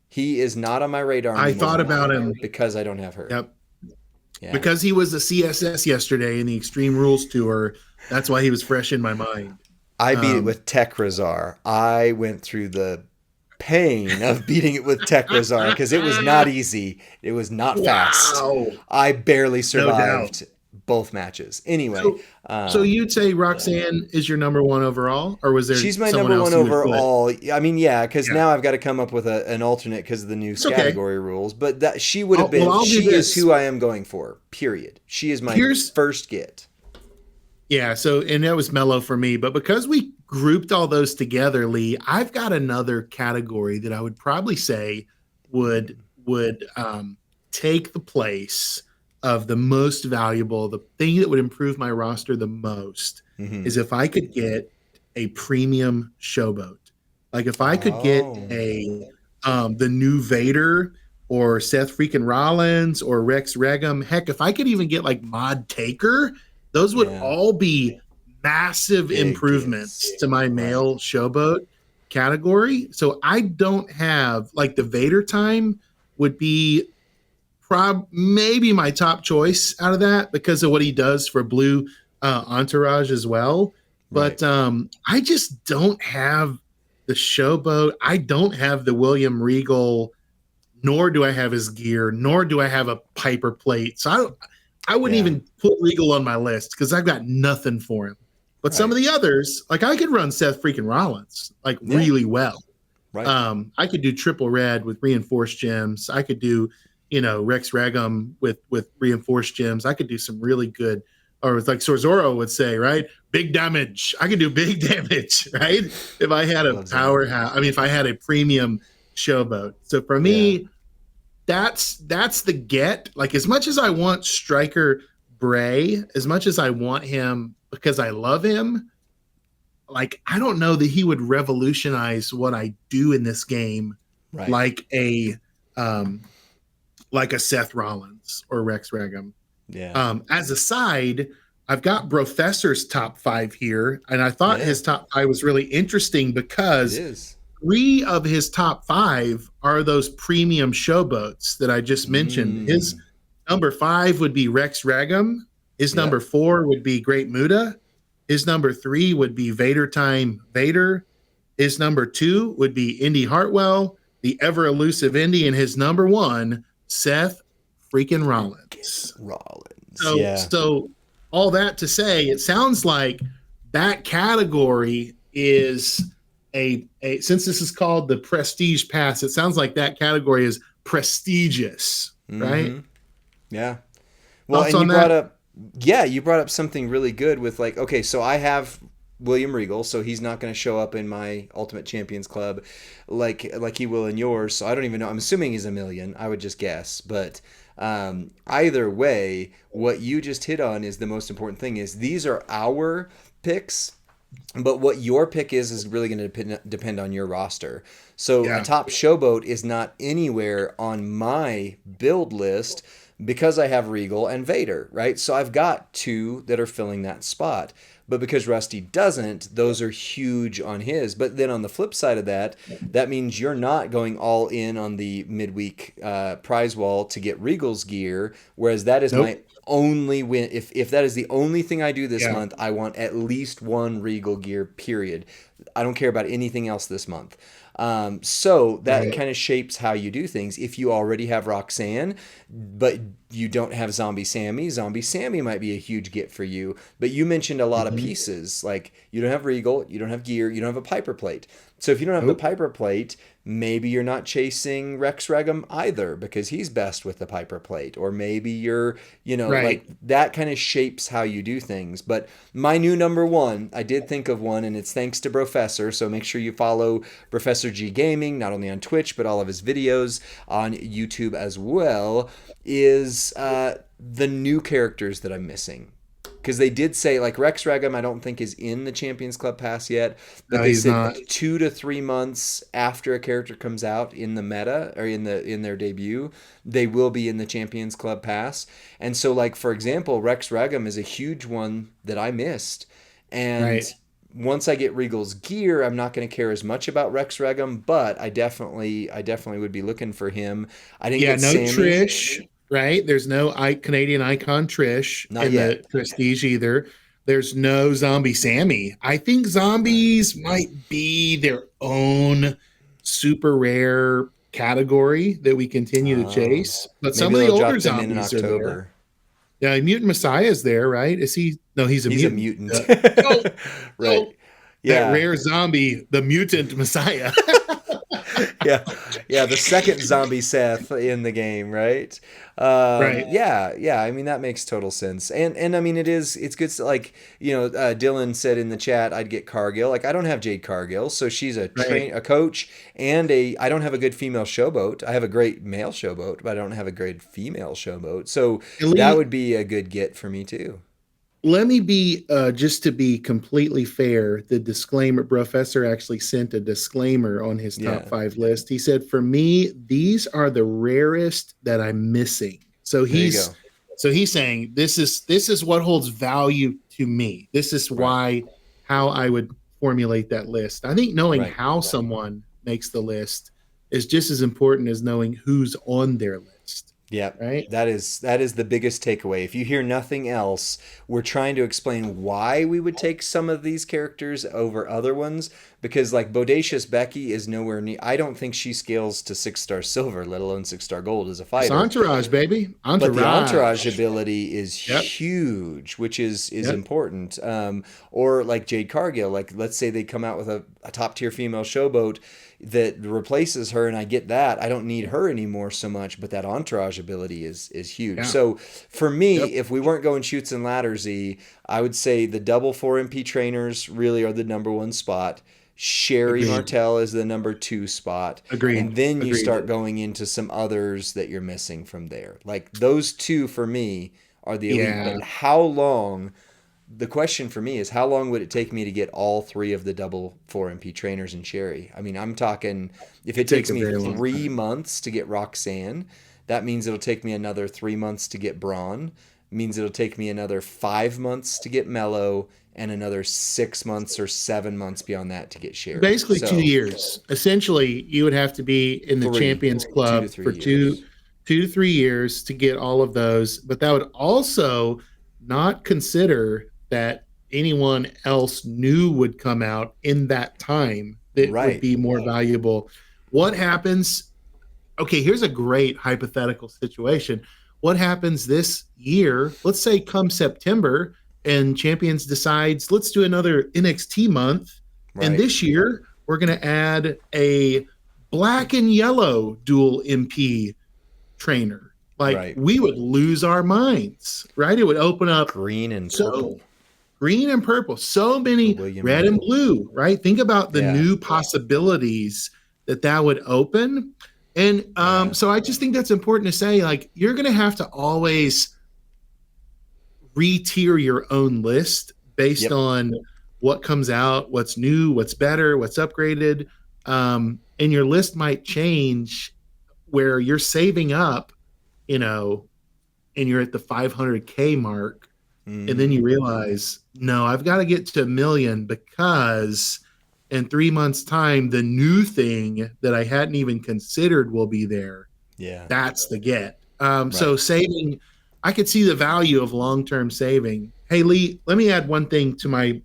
He is not on my radar I thought anymore about him. because I don't have her. Yep, Yeah. because he was a CSS yesterday in the Extreme Rules Tour. That's why he was fresh in my mind. I beat it Um, with Tech Razar. I went through the pain of beating it with Tech Razar because it was not easy. It was not fast. wow, I barely no doubt. survived both matches. Anyway, So, so you'd say Roxanne is your number one overall, or was there she's my someone number one else you would put? overall. I mean, yeah, because Yeah, now I've got to come up with an alternate because of the new it's okay. category rules. But that she would have Well, been. I'll do She is this. who I am going for. Period. She is my Here's first get. Yeah, so and that was mellow for me, but because we grouped all those together, Lee, I've got another category that I would probably say would take the place of the most valuable. The thing that would improve my roster the most Hmm. is if I could get a premium showboat. Like if I could get Oh, a the new Vader or Seth freaking Rollins or Rex Regum. Heck, if I could even get like Mod Taker, those would yeah. all be massive Big improvements gets. to my Right. male showboat category. So I don't have like the Vader time would be maybe my top choice out of that because of what he does for Blue Entourage as well. Right. But I just don't have the Showboat. I don't have the William Regal, nor do I have his gear, nor do I have a Piper plate. So I wouldn't Yeah. even put Regal on my list because I've got nothing for him. But some of Right. the others, like I could run Seth freaking Rollins like Yeah. really well. Right. I could do triple red with reinforced gems. I could do, Rex Regum with reinforced gems. I could do some really good, or it's like Sorzoro would say, right? Big damage. I could do big damage, right? If I had a Love Zombie. powerhouse, I mean, if I had a premium Showboat. So for me, that's the get. Like as much as I want Striker Bray, as much as I want him because I love him, like I don't know that he would revolutionize what I do in this game Right. like a Seth Rollins or Rex Regum. Yeah. As a side, I've got Professor's top 5 here, and I thought his top 5 was really interesting It because is. 3 of his top 5 are those premium Showboats that I just mentioned. His number 5 would be Rex Regum. His number 4 would be Great Muta. His number 3 would be Vader Time Vader. His number 2 would be Indy Hartwell, the ever elusive Indy, and his number 1, Seth freaking Rollins. So all that to say, it sounds like that category is a since this is called the Prestige Pass, it sounds like that category is prestigious, right? Yeah. Well, Thoughts and on that? you brought up something really good with like, okay, so I have William Regal, so he's not going to show up in my Ultimate Champions Club like he will in yours. So I don't even know. I'm assuming he's a million. I would just guess, but either way, what you just hit on is the most important thing. Is these are our picks, but what your pick is really going to depend on your roster. So a top Showboat is not anywhere on my build list because I have Regal and Vader, right? So I've got 2 that are filling that spot. But because Rusty doesn't, those are huge on his. But then on the flip side of that, that means you're not going all in on the midweek prize wall to get Regal's gear, whereas that is my only win. If that is the only thing I do this month, I want at least 1 Regal gear, period. I don't care about anything else this month. So that kind of shapes how you do things. If you already have Roxanne, but you don't have Zombie Sammy might be a huge get for you. But you mentioned a lot of pieces. Like you don't have Regal, you don't have gear, you don't have a Piper plate. So if you don't have the Piper plate, maybe you're not chasing Rex Regum either because he's best with the Piper plate. Or maybe you're, like that kind of shapes how you do things. But my new number 1, I did think of one, and it's thanks to Professor. So make sure you follow Professor G Gaming, not only on Twitch, but all of his videos on YouTube as well, is the new characters that I'm missing. Because they did say, like, Rex Regum, I don't think is in the Champions Club Pass yet. But No, they he's said not. 2 to 3 months after a character comes out in the meta or in their debut, they will be in the Champions Club Pass. And so, like, for example, Rex Regum is a huge one that I missed. And once I get Regal's gear, I'm not going to care as much about Rex Regum, but I definitely would be looking for him. I didn't get no Sammy. Trish, right? There's no Canadian icon Trish Not in yet. the Prestige either. There's no Zombie Sammy. I think zombies might be their own super rare category that we continue to chase. But some of Maybe the they'll older drop them in zombies are there. October. Yeah, Mutant Messiah is there, right? Is he? No, he's a mutant. He's a mutant. Right. That rare zombie, the Mutant Messiah. Yeah, the second zombie Seth in the game, right? Yeah. I mean, that makes total sense, and I mean, it's good. Like Dylan said in the chat, I'd get Cargill. Like I don't have Jade Cargill, so she's a coach, and I don't have a good female Showboat. I have a great male Showboat, but I don't have a great female Showboat. So that would be a good get for me too. Let me be, just to be completely fair, the disclaimer, Professor actually sent a disclaimer on his top 5 list. He said, for me, these are the rarest that I'm missing. So he's saying this is what holds value to me. This is how I would formulate that list. I think knowing how someone makes the list is just as important as knowing who's on their list. Yep. right? That is the biggest takeaway. If you hear nothing else, we're trying to explain why we would take some of these characters over other ones, because like Bodacious Becky is nowhere near, I don't think she scales to 6-star silver, let alone 6-star gold as a It's fighter. Entourage, baby. But the entourage Entourage. ability is Yep. huge, which is Yep. important. Or like Jade Cargill, like let's say they come out with a top tier female showboat that replaces her, and I get that. I don't need her anymore so much, but that entourage ability is huge. Yeah. So for me, Yep. if we weren't going shoots and ladders, I would say the double 4MP trainers really are the number one spot. Sherry Agreed. Martel is the number two spot. And Agreed. then you Agreed. start going into some others that you're missing from there. Like those two for me are the elite. Yeah. But how long? The question for me is how long would it take me to get all three of the double 4MP trainers in Sherry? I mean, I'm talking if it It'd take takes a me very long 3 months to get Roxanne, that means it'll take me another 3 months to get Braun. Means it'll take me another 5 months to get Mello, and another 6 months or 7 months beyond that to get Sherry. Basically So 2 years. Essentially, you would have to be in the three, Champions 2 to Club for 3 years. 2 to 3 years to get all of those. But that would also not consider that anyone else new would come out in that time that would Right. be more valuable. What happens? Okay, here's a great hypothetical situation. What happens this year? Let's say come September and Champions decides, let's do another NXT month. And Right. this year, we're going to add a black and yellow dual MP trainer. Like, Right. we would lose our minds, right? It would open up Green and so purple. green and purple, so many William red and Regal. blue, right? Think about the Yeah. new possibilities that would open. And Yeah. so I just think that's important to say, like, you're going to have to always re-tier your own list based Yep. on what comes out, what's new, what's better, what's upgraded. And your list might change where you're saving up, you know, and you're at the 500K mark. And then Mhm. you realize, no, I've got to get to 1 million because in 3 months' time, the new thing that I hadn't even considered will be there. Yeah. That's the get. So Right. saving, I could see the value of long-term saving. Hey, Lee, let me add one thing to my.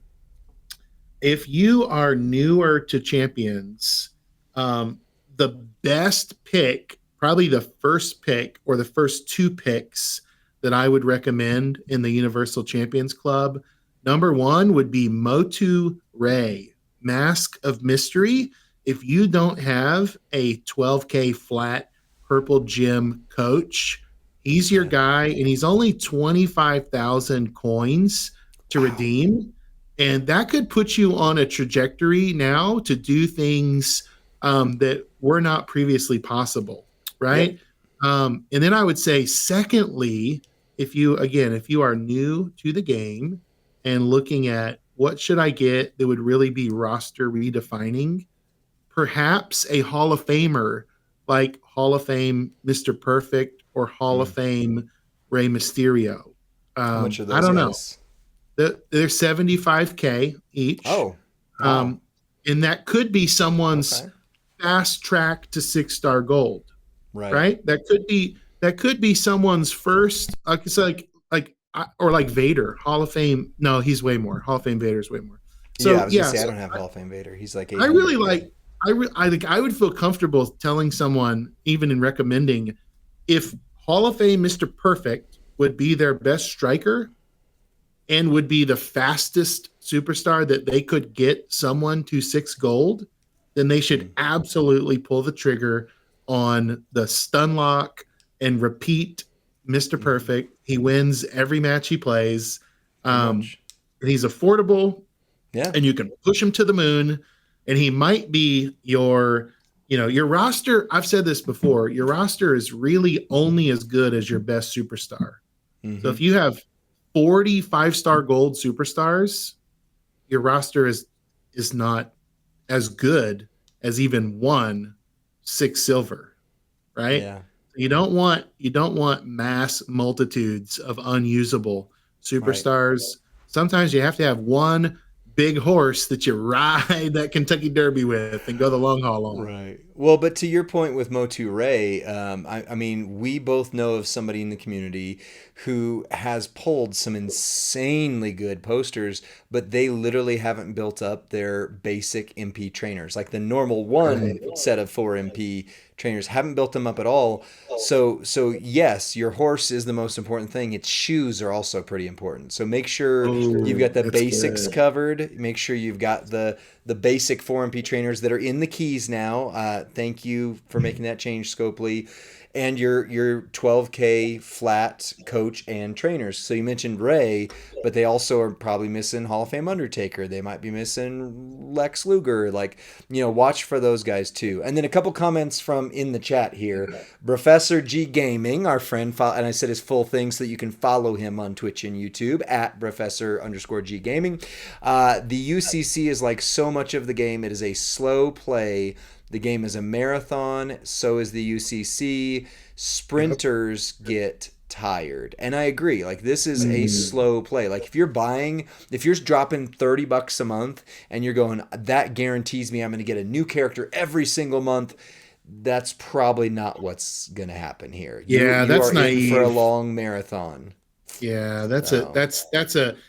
If you are newer to Champions, the best pick, probably the first pick or the first two picks that I would recommend in the Universal Champions Club. Number one would be Motu Ray, Mask of Mystery. If you don't have a 12K flat purple gym coach, he's your Yeah. guy, and he's only 25,000 coins to Wow. redeem. And that could put you on a trajectory now to do things that were not previously possible, Yep. right? And then I would say, secondly, if you are new to the game and looking at what should I get that would really be roster redefining, perhaps a Hall of Famer like Hall of Fame Mr. Perfect or Hall of Mm. Fame Rey Mysterio. How much are I those don't know. guys? They're 75K each. Oh, wow. Um, and that could be someone's Okay. fast track to 6-star gold, Right. right? That could be someone's first. It's or like Vader, Hall of Fame. No, he's way more. Hall of Fame Vader's way more. Yeah, I So was gonna yeah, say I so don't have Hall of Fame Vader. He's like I really 800K. like. I think I would feel comfortable telling someone, even in recommending, if Hall of Fame Mr. Perfect would be their best striker and would be the fastest superstar that they could get someone to 6 gold, then they should Mm. absolutely pull the trigger on the stun lock and repeat Mr. Mhm. Perfect. He wins every match he plays. Pretty Um, much. and he's affordable, Yeah. and you can push him to the moon. And he might be your roster. I've said this before. Your roster is really only as good as your best superstar. So if Mhm. you have 45-star gold superstars, your roster is not as good as even one 6 silver, right? Yeah. You don't want mass multitudes of unusable Right. superstars. Sometimes you have to have one big horse that you ride that Kentucky Derby with and go the long haul on. Right. Well, but to your point with Motu Ray, I mean, we both know of somebody in the community who has pulled some insanely good posters, but they literally haven't built up their basic MP trainers. Like the normal one Right. set of four MP trainers haven't built them up at all. So yes, your horse is the most important thing. Its shoes are also pretty important. So make sure you've Oh, got the that's basics good. covered. Make sure you've got the basic 4MP trainers that are in the keys now. Thank you for making that change, Scopely. And your 12K flat coach and trainers. So you mentioned Ray, but they also are probably missing Hall of Fame Undertaker. They might be missing Lex Luger. Like, watch for those guys too. And then a couple comments from in the chat here. Professor G Gaming, our friend, and I said his full thing so that you can follow him on Twitch and YouTube at Professor_G Gaming. The UCC is like so much of the game. It is a slow play. The game is a marathon. So is the UCC. Yep. Sprinters get tired. And I agree. Like this is a Mm, slow play. Like if you're dropping $30 a month and you're going, that guarantees me I'm going to get a new character every single month. That's probably not what's going to happen here. You yeah, you that's are in for a naive. long marathon. Yeah, that's a So,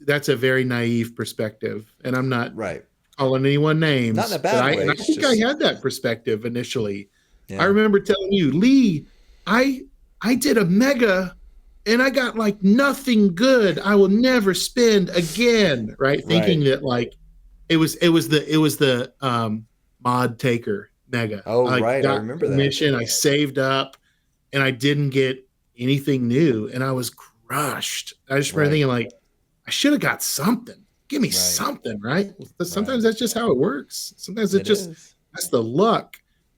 that's a very naive perspective. And I'm not right. calling anyone Not in a names, but bad I way. It's think I just had that perspective initially. I yeah. remember telling you, Lee, I I did a mega and I got like nothing good. I will never spend again, right? Thinking Right. that like it was the mod taker mega. Oh, I right. I got remember that. commission, I saved up, and I didn't get anything new, and I was crushed. I just remember Right. thinking like I should have got something. Give me Right. something, right? But sometimes Right. that's just how it works. Sometimes it It just is. that's the luck.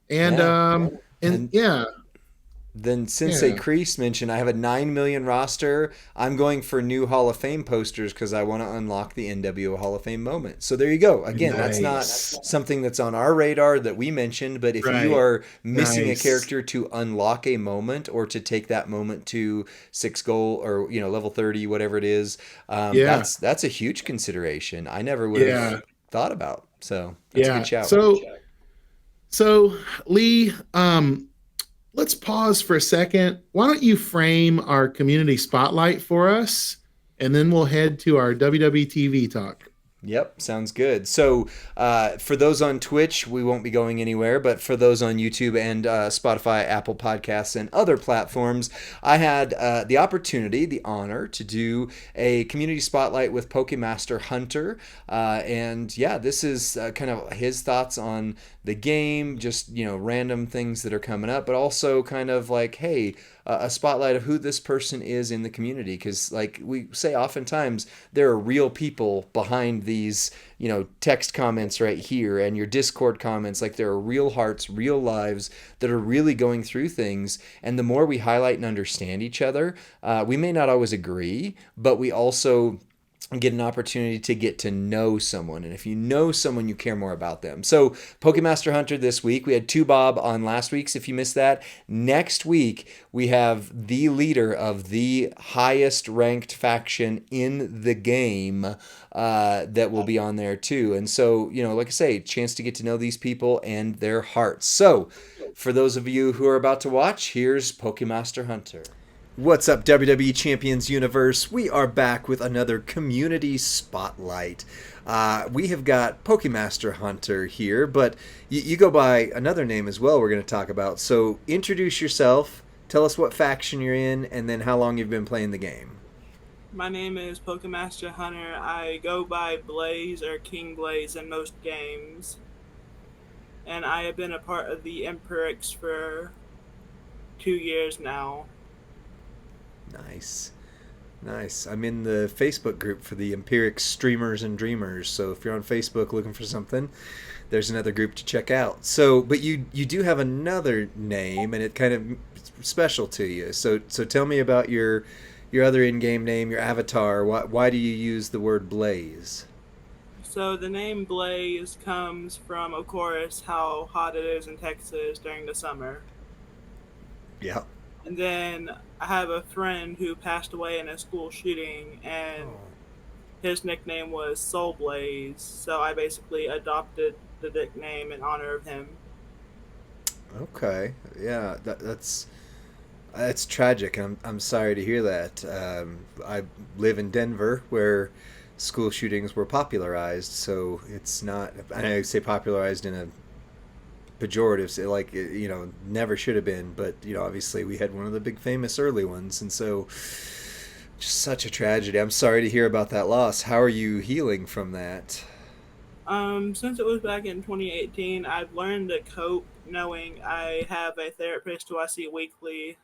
And Yeah. and And yeah, then Sensei yeah. Kreese mentioned I have a 9 million roster. I'm going for new Hall of Fame posters because I want to unlock the NWO Hall of Fame moment. So there you go. Again, that's not Nice. something that's on our radar that we mentioned, but if you Right. are missing a Nice. character to unlock a moment or to take that moment to six goal or level 30, whatever it is, Yeah. that's a huge consideration. I never would have Yeah. thought about. So that's a good Yeah. shout. So Lee, let's pause for a second. Why don't you frame our community spotlight for us, and then we'll head to our WWE TV talk. Yep, sounds good. So, for those on Twitch, we won't be going anywhere, but for those on YouTube and Spotify, Apple Podcasts, and other platforms, I had the opportunity, the honor to do a community spotlight with Pokemaster Hunter. And yeah, this is kind of his thoughts on the game, just, random things that are coming up, but also kind of like, hey, a spotlight of who this person is in the community, because like we say oftentimes there are real people behind these text comments right here and your Discord comments. Like there are real hearts, real lives that are really going through things, and the more we highlight and understand each other, we may not always agree, but we also get an opportunity to get to know someone. And if you know someone, you care more about them. So Pokemaster Hunter this week, we had two Bob on last week's, if you missed that. Next week, we have the leader of the highest ranked faction in the game that will be on there too. And so, like I say, chance to get to know these people and their hearts. So for those of you who are about to watch, here's Pokemaster Hunter. What's up, WWE Champions Universe? We are back with another community spotlight. We have got Pokemaster Hunter here, but you go by another name as well we're going to talk about. So introduce yourself, tell us what faction you're in, and then how long you've been playing the game. My name is Pokemaster Hunter. I go by Blaze or King Blaze in most games. And I have been a part of the Entourage for 2 years now. Nice. Nice. I'm in the Facebook group for the Empiric Streamers and Dreamers. So if you're on Facebook looking for something, there's another group to check out. So, but you do have another name, and it kind of special to you. So tell me about your other in-game name, your avatar. Why do you use the word Blaze? So the name Blaze comes from, of course, how hot it is in Texas during the summer. Yeah. And then I have a friend who passed away in a school shooting, and Oh. his nickname was Soul Blaze, so I basically adopted the nickname in honor of him. Okay, yeah, that's tragic. I'm sorry to hear that. I live in Denver, where school shootings were popularized, so it's not. I say popularized in a pejorative, so like never should have been, but obviously we had one of the big famous early ones, and so just such a tragedy. I'm sorry to hear about that loss. How are you healing from that? Since it was back in 2018, I've learned to cope knowing I have a therapist who I see weekly.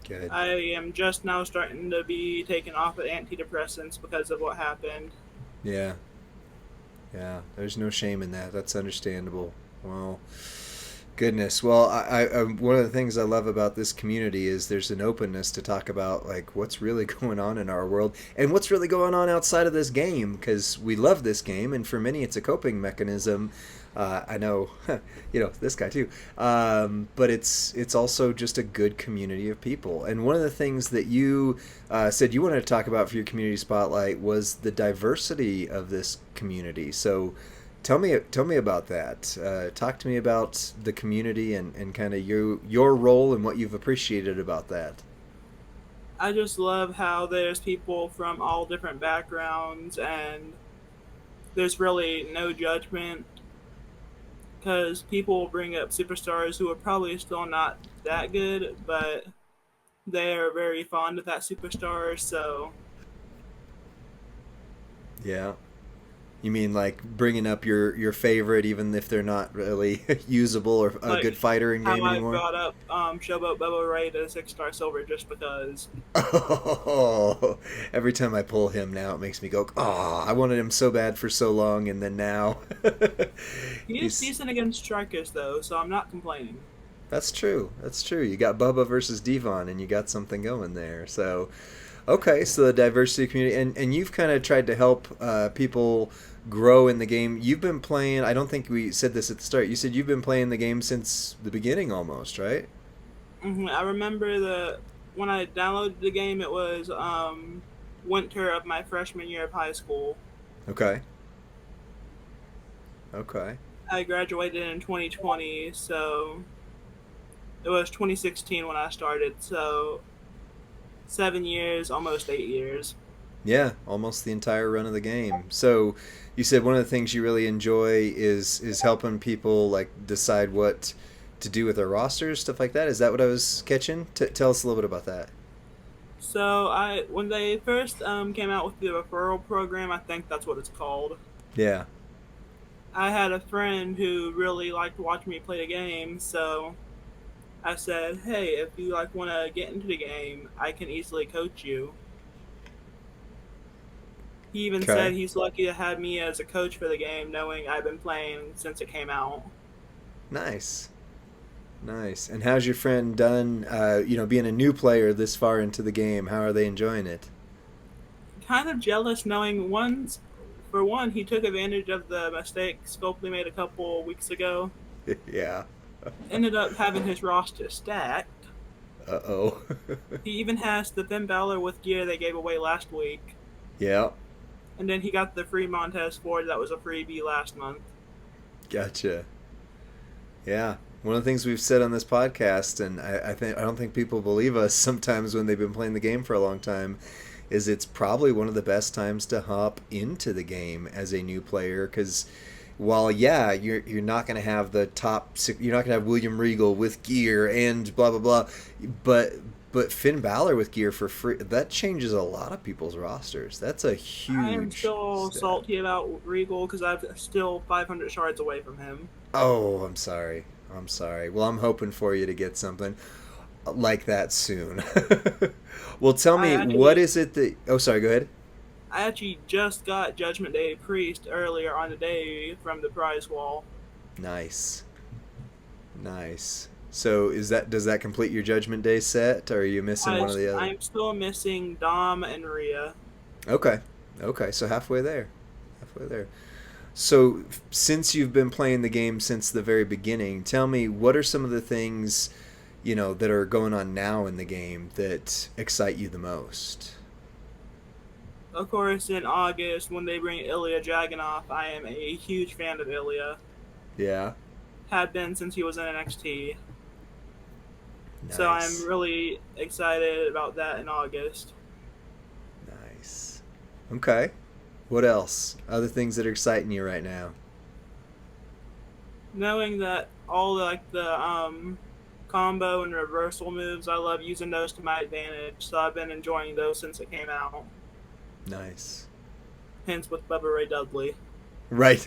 Good. I am just now starting to be taken off of antidepressants because of what happened. Yeah. Yeah, there's no shame in that. That's understandable. Well, goodness. Well, one of the things I love about this community is there's an openness to talk about like what's really going on in our world and what's really going on outside of this game, because we love this game, and for many it's a coping mechanism. I know, this guy too. But it's also just a good community of people. And one of the things that you said you wanted to talk about for your community spotlight was the diversity of this community. So tell me about that. Talk to me about the community and kind of your role and what you've appreciated about that. I just love how there's people from all different backgrounds and there's really no judgment because people will bring up superstars who are probably still not that good, but they are very fond of that superstar. So Yeah. You mean like bringing up your favorite, even if they're not really usable or a like good fighter in how game I anymore? brought up Showboat Bubba Ray to 6-star silver just because Oh, every time I pull him now, it makes me go, oh, I wanted him so bad for so long, and then now. he is he's decent against strikers though, so I'm not complaining. That's true. That's true. You got Bubba versus Devon, and you got something going there. So, okay, so the diversity community, and you've kind of tried to help people grow in the game. You've been playing. I don't think we said this at the start. You said you've been playing the game since the beginning, almost, right? I remember when I downloaded the game, it was winter of my freshman year of high school. Okay. Okay. I graduated in 2020, so it was 2016 when I started. So 7 years, almost 8 years. Yeah, almost the entire run of the game. So, you said one of the things you really enjoy is helping people like decide what to do with their rosters, stuff like that. Is that what I was catching? Tell us a little bit about that. So when they first came out with the referral program, I think that's what it's called. Yeah. I had a friend who really liked watching me play the game, so I said, "Hey, if you want to get into the game, I can easily coach you." He even said Okay. he's lucky to have me as a coach for the game, knowing I've been playing since it came out. Nice. Nice. And how's your friend done? Being a new player this far into the game, how are they enjoying it? Kind of jealous knowing for one, he took advantage of the mistake Scopely made a couple weeks ago. Yeah. Ended up having his roster stacked. Uh oh. He even has the Finn Balor with gear they gave away last week. Yeah. And then he got the free Montez Ford that was a freebie last month. Gotcha. Yeah. One of the things we've said on this podcast, and I don't think people believe us sometimes when they've been playing the game for a long time, is it's probably one of the best times to hop into the game as a new player, because while yeah you're not going to have the you're not going to have William Regal with gear and blah blah blah, but Finn Balor with gear for free, that changes a lot of people's rosters. That's a I am huge still step. salty about Regal because I'm still 500 shards away from him. Oh, I'm sorry. I'm sorry. Well, I'm hoping for you to get something like that soon. Well, tell I me, what actually, is it that? Oh, sorry. Go ahead. I actually just got Judgment Day Priest earlier on the day from the prize wall. Nice, nice. So, does that complete your Judgment Day set, or are you missing one of the other? I'm still missing Dom and Rhea. Okay, okay. So halfway there, halfway there. So, since you've been playing the game since the very beginning, tell me what are some of the things that are going on now in the game that excite you the most? Of course, in August when they bring Ilya Dragunov, I am a huge fan of Ilya. Yeah. Have been since he was in NXT. So I'm Nice. really excited about that in August. Nice. Okay. What else? Other things that are exciting you right now? Knowing that all the combo and reversal moves, I love using those to my advantage. So I've been enjoying those since it came out. Nice. Hence with Bubba Ray Dudley. Right.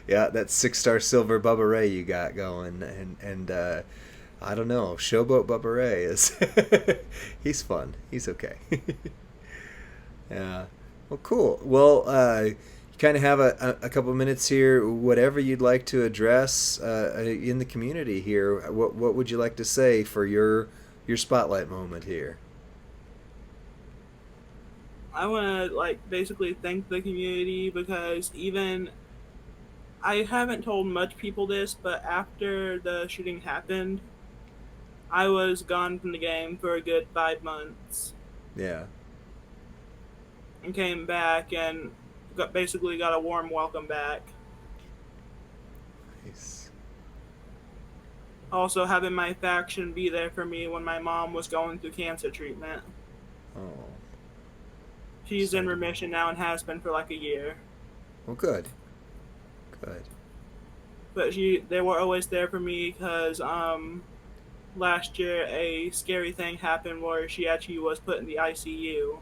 Yeah, that 6-star silver Bubba Ray you got going, and I don't know, Showboat Bubba Ray is he's fun. He's okay. Yeah. Well, cool. Well, you kind of have a couple minutes here. Whatever you'd like to address in the community here, what would you like to say for your spotlight moment here? I want to basically thank the community because even I haven't told much people this, but after the shooting happened, I was gone from the game for a good 5 months Yeah. and came back and basically got a warm welcome back. Nice. Also, having my faction be there for me when my mom was going through cancer treatment. Oh, She's in sorry. remission now and has been for like a year. Well, good. Good. But they were always there for me because last year a scary thing happened where she actually was put in the ICU.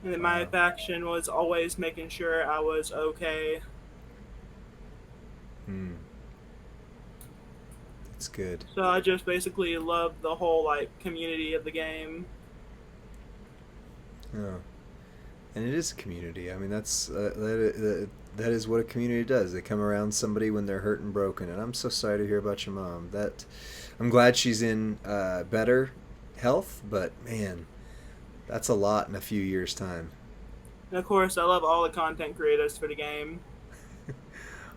And then my Wow. faction was always making sure I was okay. Hmm. That's good. So I just basically love the whole community of the game. Oh. And it is a community. I mean, that is what a community does. They come around somebody when they're hurt and broken. And I'm so sorry to hear about your mom. That I'm glad she's in better health, but man, that's a lot in a few years' time. And of course, I love all the content creators for the game.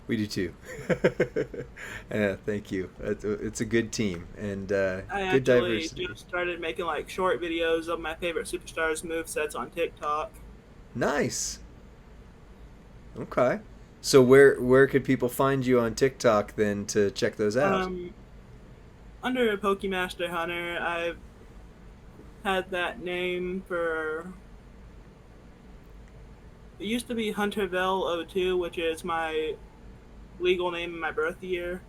We do too. Yeah, thank you. It's a good team and I good actually diversity. just started making short videos of my favorite superstars movesets on TikTok. Nice. Okay. So where could people find you on TikTok then to check those out? Um, Under Pokemaster Hunter, I've had that name for. It used to be Hunterville02, which is my legal name and my birth year.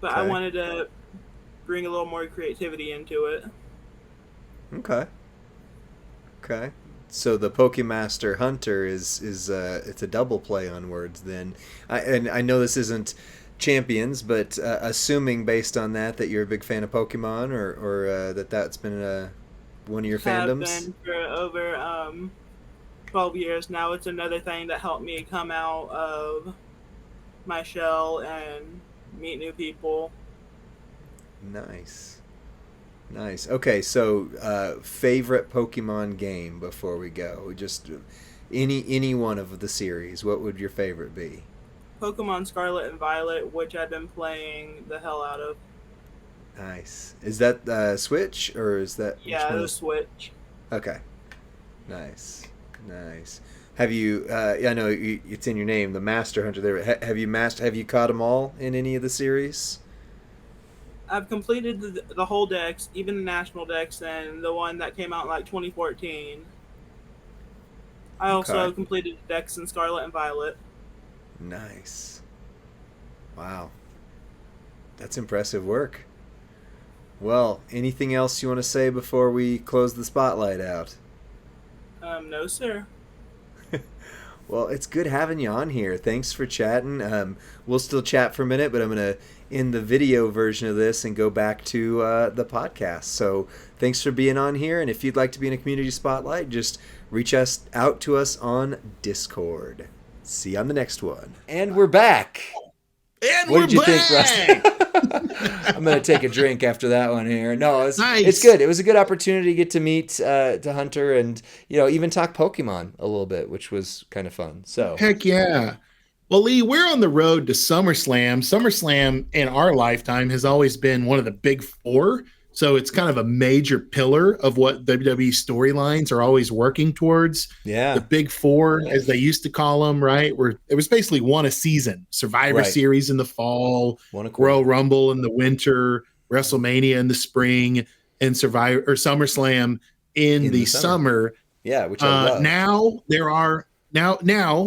But I Okay. wanted to bring a little more creativity into it. Okay. Okay. So the Pokemaster Hunter is it's a double play on words then. And I know this isn't champions, but assuming based on that you're a big fan of Pokemon or that's been one of your Have fandoms. been for over 12 years now. It's another thing that helped me come out of my shell and meet new people. Nice. Nice. Okay, so favorite Pokemon game before we go. Just any one of the series. What would your favorite be? Pokemon Scarlet and Violet, which I've been playing the hell out of. Nice. Is that Switch or is that which Yeah, one the is? Switch. Okay. Nice. Nice. Have you? Yeah, I know it's in your name, the Master Hunter. There. Have you master? Have you caught them all in any of the series? I've completed the whole decks, even the national decks, and the one that came out in 2014. I Okay. also completed the decks in Scarlet and Violet. Nice. Wow. That's impressive work. Well, anything else you want to say before we close the spotlight out? No, sir. Well, it's good having you on here. Thanks for chatting. We'll still chat for a minute, but I'm going to end the video version of this and go back to the podcast. So thanks for being on here. And if you'd like to be in a community spotlight, just reach us out to us on Discord. See you on the next one. And we're back. And What we're did you think, back. Rusty? I'm gonna take a drink after that one here. No, it's Nice. good. It was a good opportunity to get to meet to Hunter and even talk Pokemon a little bit, which was kind of fun. So Heck yeah. Well, Lee, we're on the road to SummerSlam. SummerSlam in our lifetime has always been one of the big four So it's kind of a major pillar of what WWE storylines are always working towards. Yeah. The Big Four, as they used to call them, right? Where it was basically one a season. Survivor Right. Series in the fall, One a quarter. Royal Rumble in the winter, WrestleMania in the spring, and Survivor or SummerSlam in the summer. Yeah, which I love. Now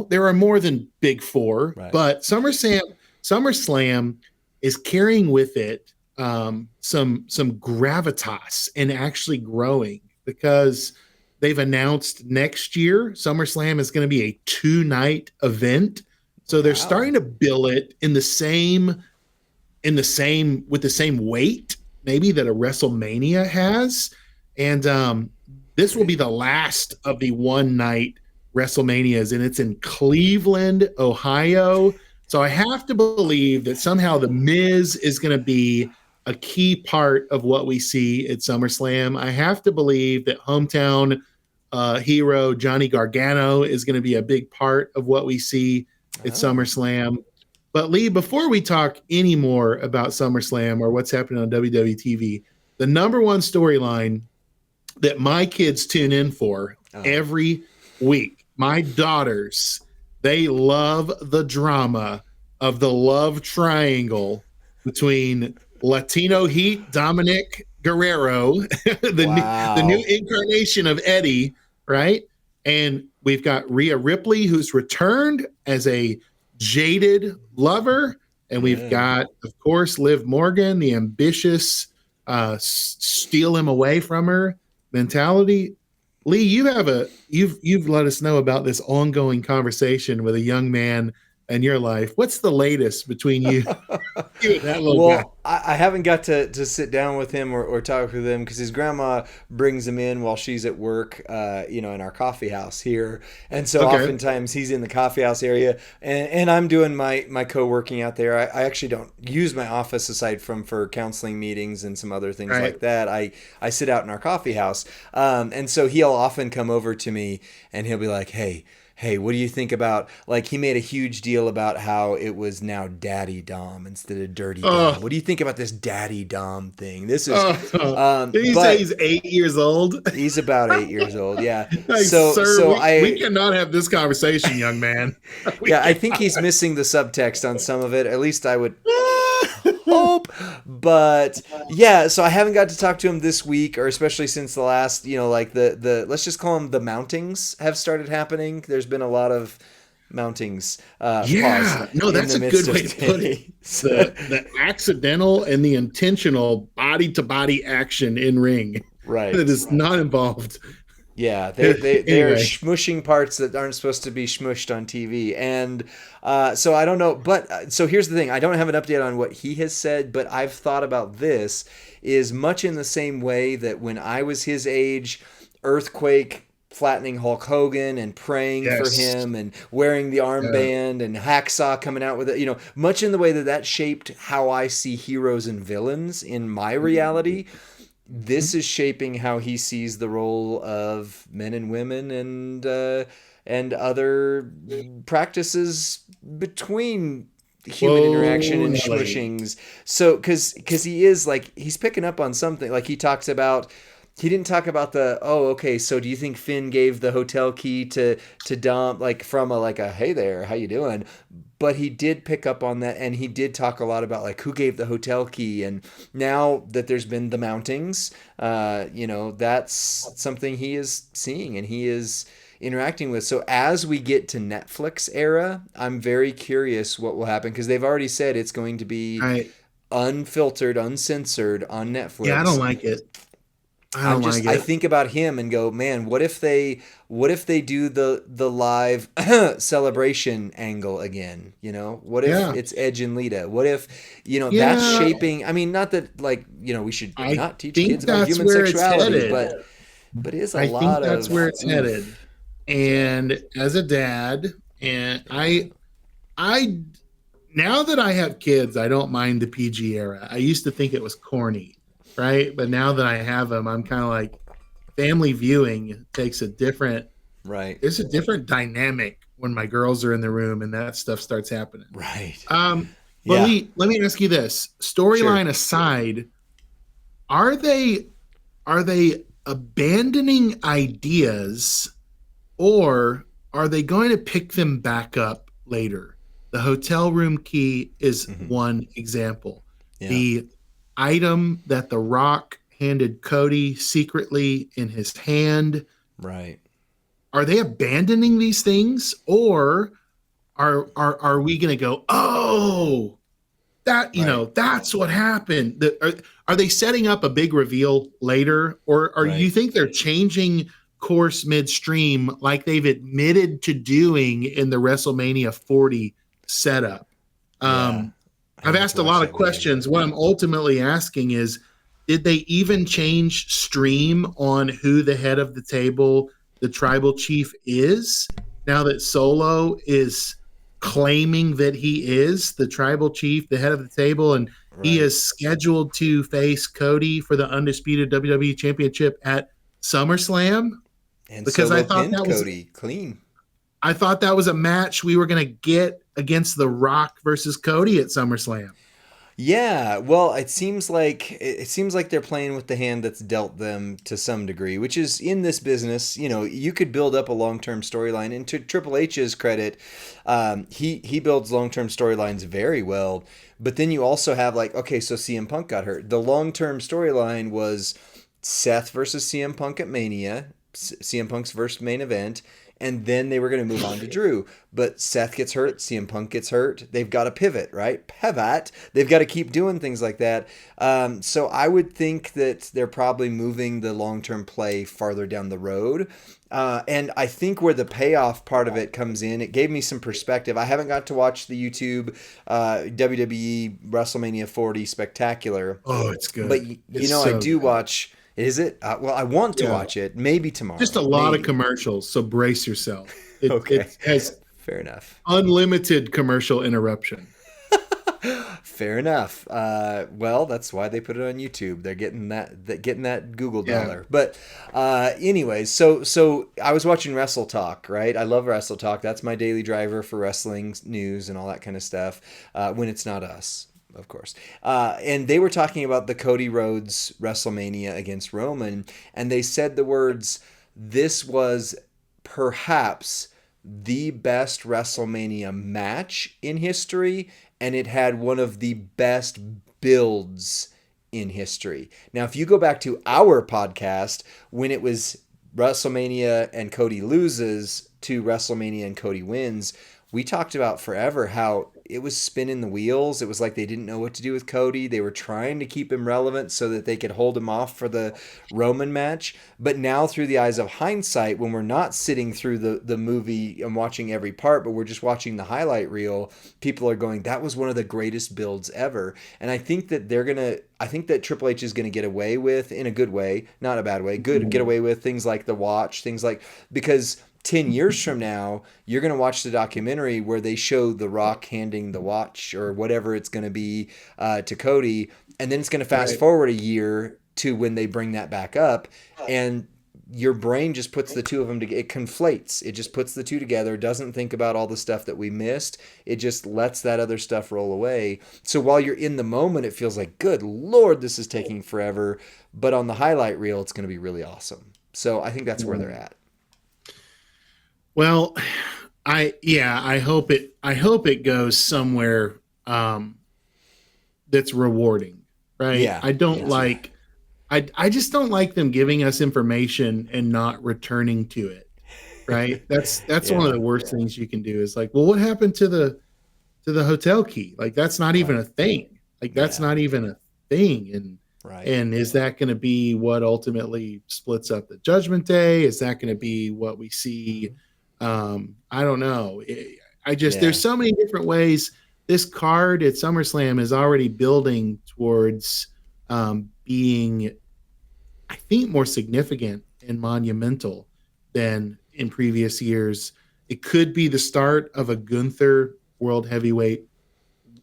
there are more than Big Four, Right. but SummerSlam is carrying with it some gravitas and actually growing, because they've announced next year SummerSlam is going to be a 2-night event. So they're starting to bill it with the same weight maybe that a WrestleMania has. And this will be the last of the 1-night WrestleManias, and it's in Cleveland, Ohio. So I have to believe that somehow the Miz is going to be a key part of what we see at SummerSlam. I have to believe that hometown hero Johnny Gargano is going to be a big part of what we see at SummerSlam. But Lee, before we talk any more about SummerSlam or what's happening on WWE TV, the number one storyline that my kids tune in for every week, my daughters, they love the drama of the love triangle between Latino Heat Dominic Guerrero, the new incarnation of Eddie, right? And we've got Rhea Ripley, who's returned as a jaded lover. And we've got, of course, Liv Morgan, the ambitious, steal him away from her mentality. Lee, you've let us know about this ongoing conversation with a young man in your life. What's the latest between you? I haven't got to sit down with him or talk with him because his grandma brings him in while she's at work, in our coffee house here. And so oftentimes he's in the coffee house area and I'm doing my co-working out there. I actually don't use my office aside from for counseling meetings and some other things like that. I sit out in our coffee house. And so he'll often come over to me and he'll be like, hey, what do you think about, like, he made a huge deal about how it was now Daddy Dom instead of Dirty Dom. What do you think about this Daddy Dom thing? This is, did he say he's 8 years old? He's about 8 years old. Yeah. We cannot have this conversation, young man. I think he's missing the subtext on some of it. At least I would hope. But so I haven't got to talk to him this week, or especially since the last, the let's just call them the mountings have started happening. There's been a lot of mountings. That's a good way to put it. The accidental and the intentional body-to-body action in ring. Right. That is not involved. Yeah, they are smushing parts that aren't supposed to be smushed on TV. And so I don't know. But so here's the thing. I don't have an update on what he has said, but I've thought about this is much in the same way that when I was his age, Earthquake flattening Hulk Hogan and praying for him and wearing the armband and Hacksaw coming out with it, much in the way that shaped how I see heroes and villains in my reality. This is shaping how he sees the role of men and women and other practices between human interaction and smushings. So, because he is he's picking up on something. Like he didn't talk about so do you think Finn gave the hotel key to Dom, from a hey there, how you doing? But he did pick up on that, and he did talk a lot about who gave the hotel key. And now that there's been the mountings, that's something he is seeing and he is interacting with. So as we get to Netflix era, I'm very curious what will happen, because they've already said it's going to be unfiltered, uncensored on Netflix. Yeah, I don't like it. I think about him and go, man, what if they do the live celebration angle again? What if it's Edge and Lita? What if that's shaping? I mean, not that we should not teach kids about human sexuality, but it is a lot of. I think that's where it's headed. And as a dad, and I now that I have kids, I don't mind the PG era. I used to think it was corny. Right. But now that I have them, I'm kind of like, family viewing takes a different, there's a different dynamic when my girls are in the room and that stuff starts happening. Right. Let me ask you this, storyline aside, are they abandoning ideas, or are they going to pick them back up later? The hotel room key is Hmm. one example. Yeah. The item that The Rock handed Cody secretly in his hand, Right. are they abandoning these things, or are we going to go, oh, that, Right. that's what happened? Are they setting up a big reveal later, or you Right. think they're changing course midstream like they've admitted to doing in the WrestleMania 40 setup? Yeah. um I I've need to asked a watch lot of that video. questions. What I'm ultimately asking is, did they even change stream on who the head of the table, the tribal chief, is, now that Solo is claiming that he is the tribal chief, the head of the table, and he Right. is scheduled to face Cody for the undisputed WWE Championship at SummerSlam? And Because Solo pinned Cody clean. I thought that was a match we were going to get against The Rock versus Cody at SummerSlam. Yeah, well, it seems like they're playing with the hand that's dealt them to some degree, which is in this business. You could build up a long term storyline, and to Triple H's credit, he builds long term storylines very well. But then you also have like, okay, so CM Punk got hurt. The long term storyline was Seth versus CM Punk at Mania, CM Punk's first main event, and then they were going to move on to Drew. But Seth gets hurt, CM Punk gets hurt. They've got to pivot, right? Pivot. They've got to keep doing things like that. So I would think that they're probably moving the long term play farther down the road. And I think where the payoff part of it comes in, it gave me some perspective. I haven't got to watch the YouTube WWE WrestleMania 40 Spectacular, Oh, it's but good. you It's know, I so do good. watch. Is it? Well, I want to Yeah. watch it. Maybe Just a tomorrow. lot of Maybe. commercials, so brace yourself. It Okay. it has Fair enough. unlimited commercial interruption. Fair enough. Well, that's why they put it on YouTube. They're getting that Google Yeah. dollar. But anyways, so I was watching Wrestle Talk, right? I love Wrestle Talk. That's my daily driver for wrestling news and all that kind of stuff. When it's not us, of course. And they were talking about the Cody Rhodes WrestleMania against Roman, and they said the words, "This was perhaps the best WrestleMania match in history, and it had one of the best builds in history." Now, if you go back to our podcast, when it was WrestleMania and Cody loses to WrestleMania and Cody wins, we talked about forever how it was spinning the wheels. It was like they didn't know what to do with Cody. They were trying to keep him relevant so that they could hold him off for the Roman match. But now, through the eyes of hindsight, when we're not sitting through the movie and watching every part, but we're just watching the highlight reel, people are going, that was one of the greatest builds ever. And I think that Triple H is going to get away with, in a good way, not a bad way, good, get away with things like the watch, things like, because 10 years from now, you're going to watch the documentary where they show The Rock handing the watch or whatever it's going to be to Cody. And then it's going to fast Right. forward a year to when they bring that back up. And your brain just puts the two of them together. It conflates. It just puts the two together, doesn't think about all the stuff that we missed. It just lets that other stuff roll away. So while you're in the moment, it feels like, good Lord, this is taking forever. But on the highlight reel, it's going to be really awesome. So I think that's where they're at. Well, I hope it goes somewhere that's rewarding, right? Yeah, I don't me too. like I just don't like them giving us information and not returning to it, right? That's one of Yeah, the worst things you can do, is like, well, what happened to the hotel key? Like, that's not even right. a thing. Like, that's Yeah, not even a thing. right. And is that going to be what ultimately splits up the Judgment Day? Is that going to be what we see? I don't know. There's Yeah, so many different ways. This card at SummerSlam is already building towards being, I think, more significant and monumental than in previous years. It could be the start of a Gunther World Heavyweight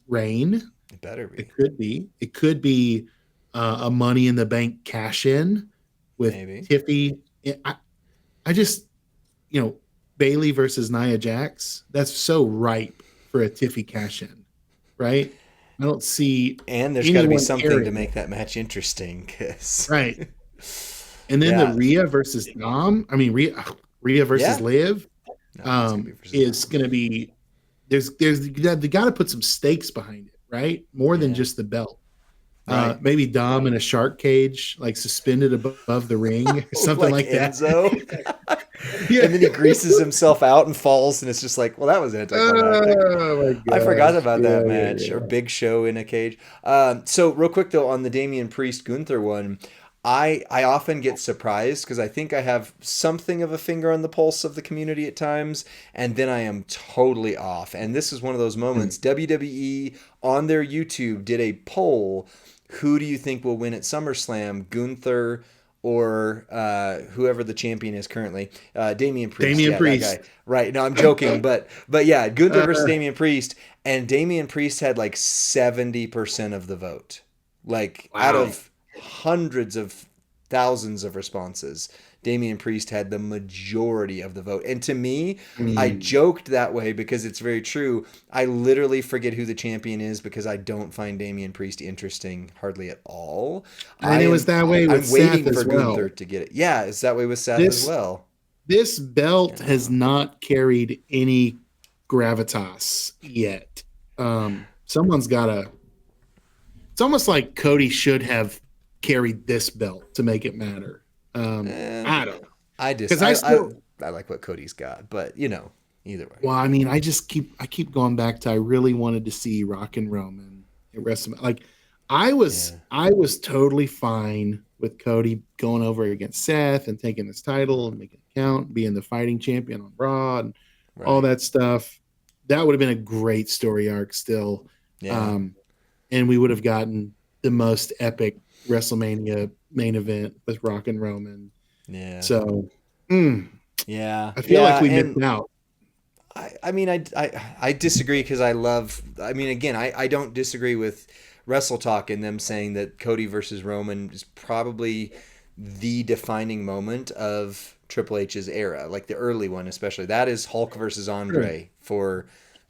reign. it better be. It could be. It could be a Money in the Bank cash in with Maybe. Tiffy. I just, Bailey versus Nia Jax. That's so ripe for a Tiffy cash in, right? I don't see And there's got to be anyone something to carrying make it. that match interesting, 'cause Right. And then the yeah, Rhea versus Dom, I mean Rhea versus yeah. Liv, No, it's gonna be versus is Dom. going to be they got to put some stakes behind it, right? More than Yeah, just the belt. right. Maybe Dom in a shark cage, like suspended above the ring, something Like like that. Enzo. Yeah. And then he greases himself out and falls, and it's just like, well, that was anticlimactic. Oh my I forgot gosh. about Yeah, that yeah, match. Or yeah. Big Show in a cage. So real quick though, on the Damian Priest Gunther one, I often get surprised because I think I have something of a finger on the pulse of the community at times, and then I am totally off. And this is one of those moments. WWE on their YouTube did a poll. Who do you think will win at SummerSlam, Gunther or whoever the champion is currently? Damian Priest. Damian Yeah, that guy. Priest. Right. No, I'm joking, but yeah, Gunther versus Uh, Damian Priest, and Damian Priest had like 70% of the vote. Like out wow. of hundreds of thousands of responses, Damian Priest had the majority of the vote. And to me, I Mm. joked that way because it's very true. I literally forget who the champion is because I don't find Damian Priest interesting hardly at all. And it was that way with I'm Seth waiting for as Gunther well. to get it. Yeah, it's that way with Seth as This well. this belt has Yeah. not carried any gravitas yet. Someone's got to. It's almost like Cody should have carried this belt to make it matter. Eh, I don't know I just because I still. I like what Cody's got, but either way. Well, I mean, I keep going back to I really wanted to see Rock and Roman at WrestleMania. Like Yeah. I was totally fine with Cody going over against Seth and taking his title and making it count, being the fighting champion on Raw and all Right. that stuff. That would have been a great story arc still. Yeah. Um, and we would have gotten the most epic WrestleMania main event with Rock and Roman. Yeah. So Yeah. I feel like Yeah. we And missed out. I mean, I disagree because I mean, again, I don't disagree with Wrestle Talk and them saying that Cody versus Roman is probably the defining moment of Triple H's era, like the early one, especially. That is Hulk versus Sure. Andre for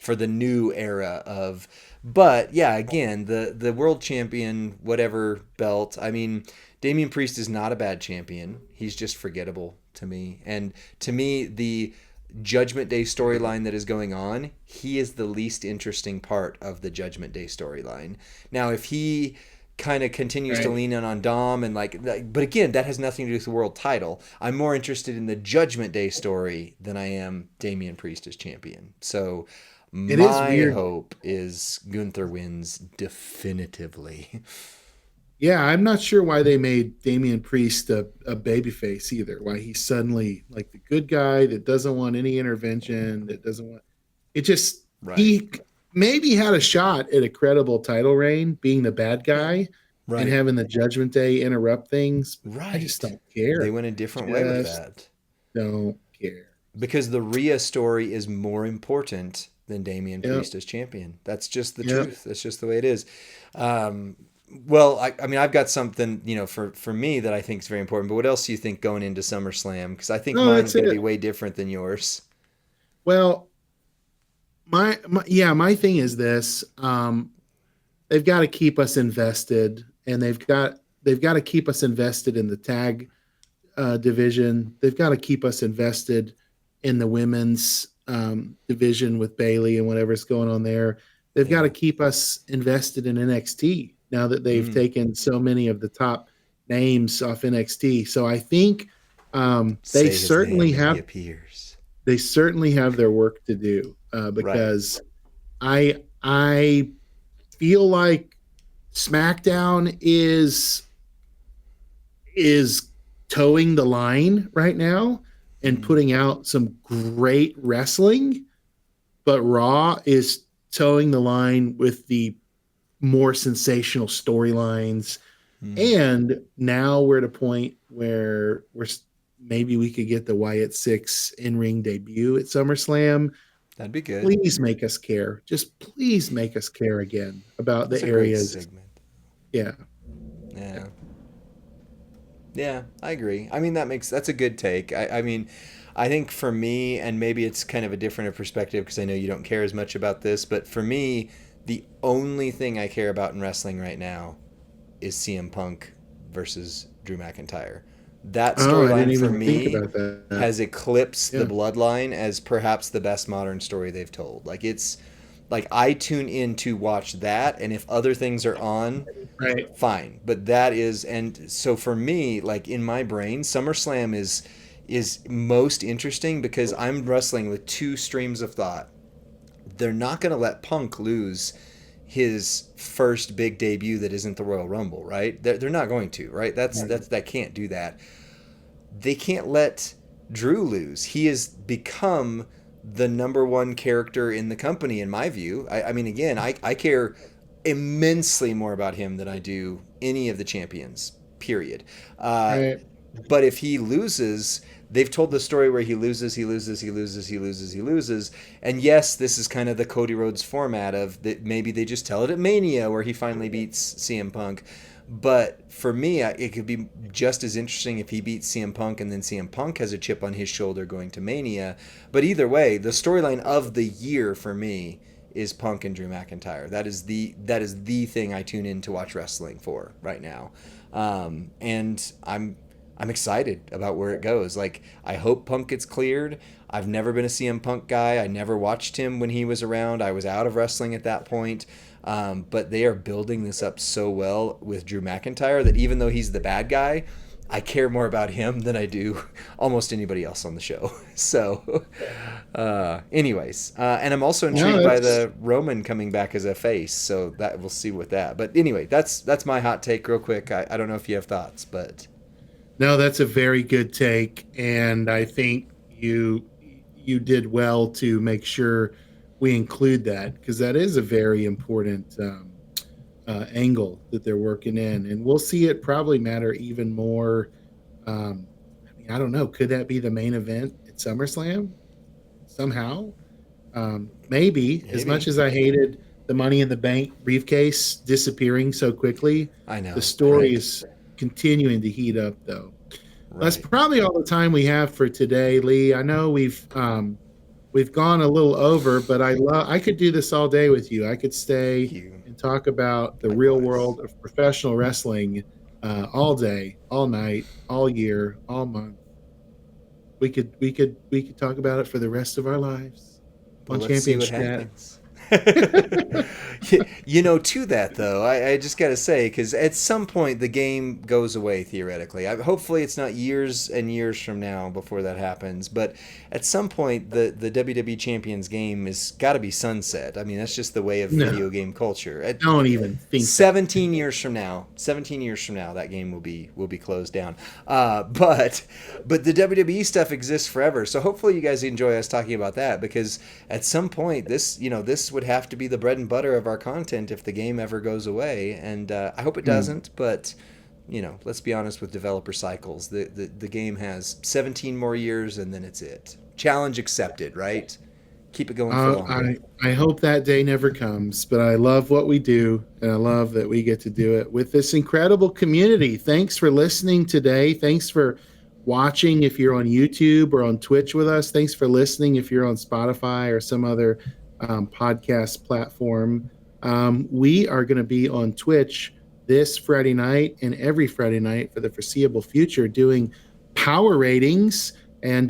the new era of. But yeah, again, the world champion, whatever belt. I mean, Damian Priest is not a bad champion. He's just forgettable to me. And to me, the Judgment Day storyline that is going on, he is the least interesting part of the Judgment Day storyline. Now, if he kind of continues to Right. lean in on Dom and but again, that has nothing to do with the world title. I'm more interested in the Judgment Day story than I am Damian Priest as champion. So It is my weird. hope is Gunther wins definitively. Yeah, I'm not sure why they made Damian Priest a babyface either. Why he's suddenly like the good guy that doesn't want any intervention, that doesn't want it just Right. he maybe had a shot at a credible title reign being the bad guy and Right. having the Judgment Day interrupt things. I just Right. don't care. They went a different way with Just that. don't care. Because the Rhea story is more important than Damian Yep. Priest as champion. That's just the Yep. truth. That's just the way it is. Well, I mean, I've got something, for me that I think is very important. But what else do you think going into SummerSlam? Because I think No, mine's that's going to be it. way different than yours. Well, my thing is this. They've got to keep us invested, and they've got to keep us invested in the tag division. They've got to keep us invested in the women's division with Bailey and whatever's going on there. They've got Yeah. to keep us invested in NXT now that they've Mm. taken so many of the top names off NXT. So I think Say his name and he have appears. they certainly have their work to do because I feel like SmackDown is towing the line right now and Mhm. putting out some great wrestling, but Raw is towing the line with the more sensational storylines. Mm. And now we're at a point where maybe we could get the Wyatt Six in-ring debut at SummerSlam. That'd be good. Please make us care. Just please make us care again about That's the a great areas. segment. Yeah. Yeah. Yeah, I agree. I mean, that's a good take. I mean, I think for me, and maybe it's kind of a different perspective because I know you don't care as much about this, but for me, The only thing I care about in wrestling right now is CM Punk versus Drew McIntyre. That Oh, I didn't storyline for even think me about that. has eclipsed the Yeah. Bloodline as perhaps the best modern story they've told. Like it's like I tune in to watch that, and if other things are on, Right. fine. But that is, and so for me, like in my brain, SummerSlam is most interesting because I'm wrestling with two streams of thought. They're not going to let Punk lose his first big debut that isn't the Royal Rumble, right? They're not going to, right? That can't do that. They can't let Drew lose. He has become the number one character in the company, in my view. I mean, again, I care immensely more about him than I do any of the champions, period. Uh, Right. but if he loses, they've told the story where he loses, he loses. And yes, this is kind of the Cody Rhodes format of that. Maybe they just tell it at Mania where he finally beats CM Punk. But for me, it could be just as interesting if he beats CM Punk and then CM Punk has a chip on his shoulder going to Mania. But either way, the storyline of the year for me is Punk and Drew McIntyre. That is the thing I tune in to watch wrestling for right now, and I'm excited about where it goes. Like I hope Punk gets cleared. I've never been a CM Punk guy. I never watched him when he was around. I was out of wrestling at that point. But they are building this up so well with Drew McIntyre that even though he's the bad guy, I care more about him than I do almost anybody else on the show. So, anyways, and I'm also No, intrigued by that's the Roman coming back as a face. So that we'll see with that. But anyway, that's my hot take, real quick. I don't know if you have thoughts, but no, that's a very good take, and I think you did well to make sure we include that because that is a very important angle that they're working in, and we'll see it probably matter even more. I mean, I don't know. Could that be the main event at SummerSlam somehow? Maybe. As much maybe. as I hated the Money in the Bank briefcase disappearing so quickly, I the know, story right? is continuing to heat up, though. That's Right. probably all the time we have for today, Lee. I know we've gone a little over, but I could do this all day with you. I could stay You and talk about the real likewise. world of professional wrestling all day, all night, all year, all month. We could talk about it for the rest of our lives Well, on let's see Champions what Chat. happens. To that though, I just got to say, because at some point the game goes away theoretically. Hopefully, it's not years and years from now before that happens. But at some point, the WWE Champions game has got to be sunset. I mean, that's just the way of No, video game culture. At don't even think that. 17 years from now, that game will be closed down. But the WWE stuff exists forever. So hopefully, you guys enjoy us talking about that because at some point this would have to be the bread and butter of our content if the game ever goes away, and I hope it Hmm. doesn't, but let's be honest with developer cycles. The game has 17 more years and then it's it. Challenge accepted, right? Keep it going for longer. I hope that day never comes, but I love what we do, and I love that we get to do it with this incredible community. Thanks for listening today. Thanks for watching if you're on YouTube or on Twitch with us. Thanks for listening if you're on Spotify or some other podcast platform. We are going to be on Twitch this Friday night and every Friday night for the foreseeable future doing power ratings, and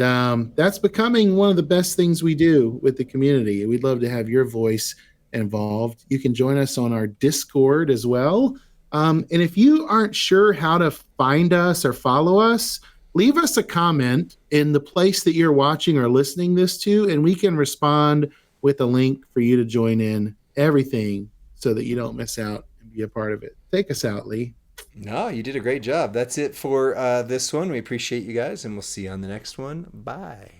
that's becoming one of the best things we do with the community. We'd love to have your voice involved. You can join us on our Discord as well. And if you aren't sure how to find us or follow us, leave us a comment in the place that you're watching or listening this to, and we can respond with a link for you to join in everything so that you don't miss out and be a part of it. Take us out, Lee. No, you did a great job. That's it for this one. We appreciate you guys, and we'll see you on the next one. Bye.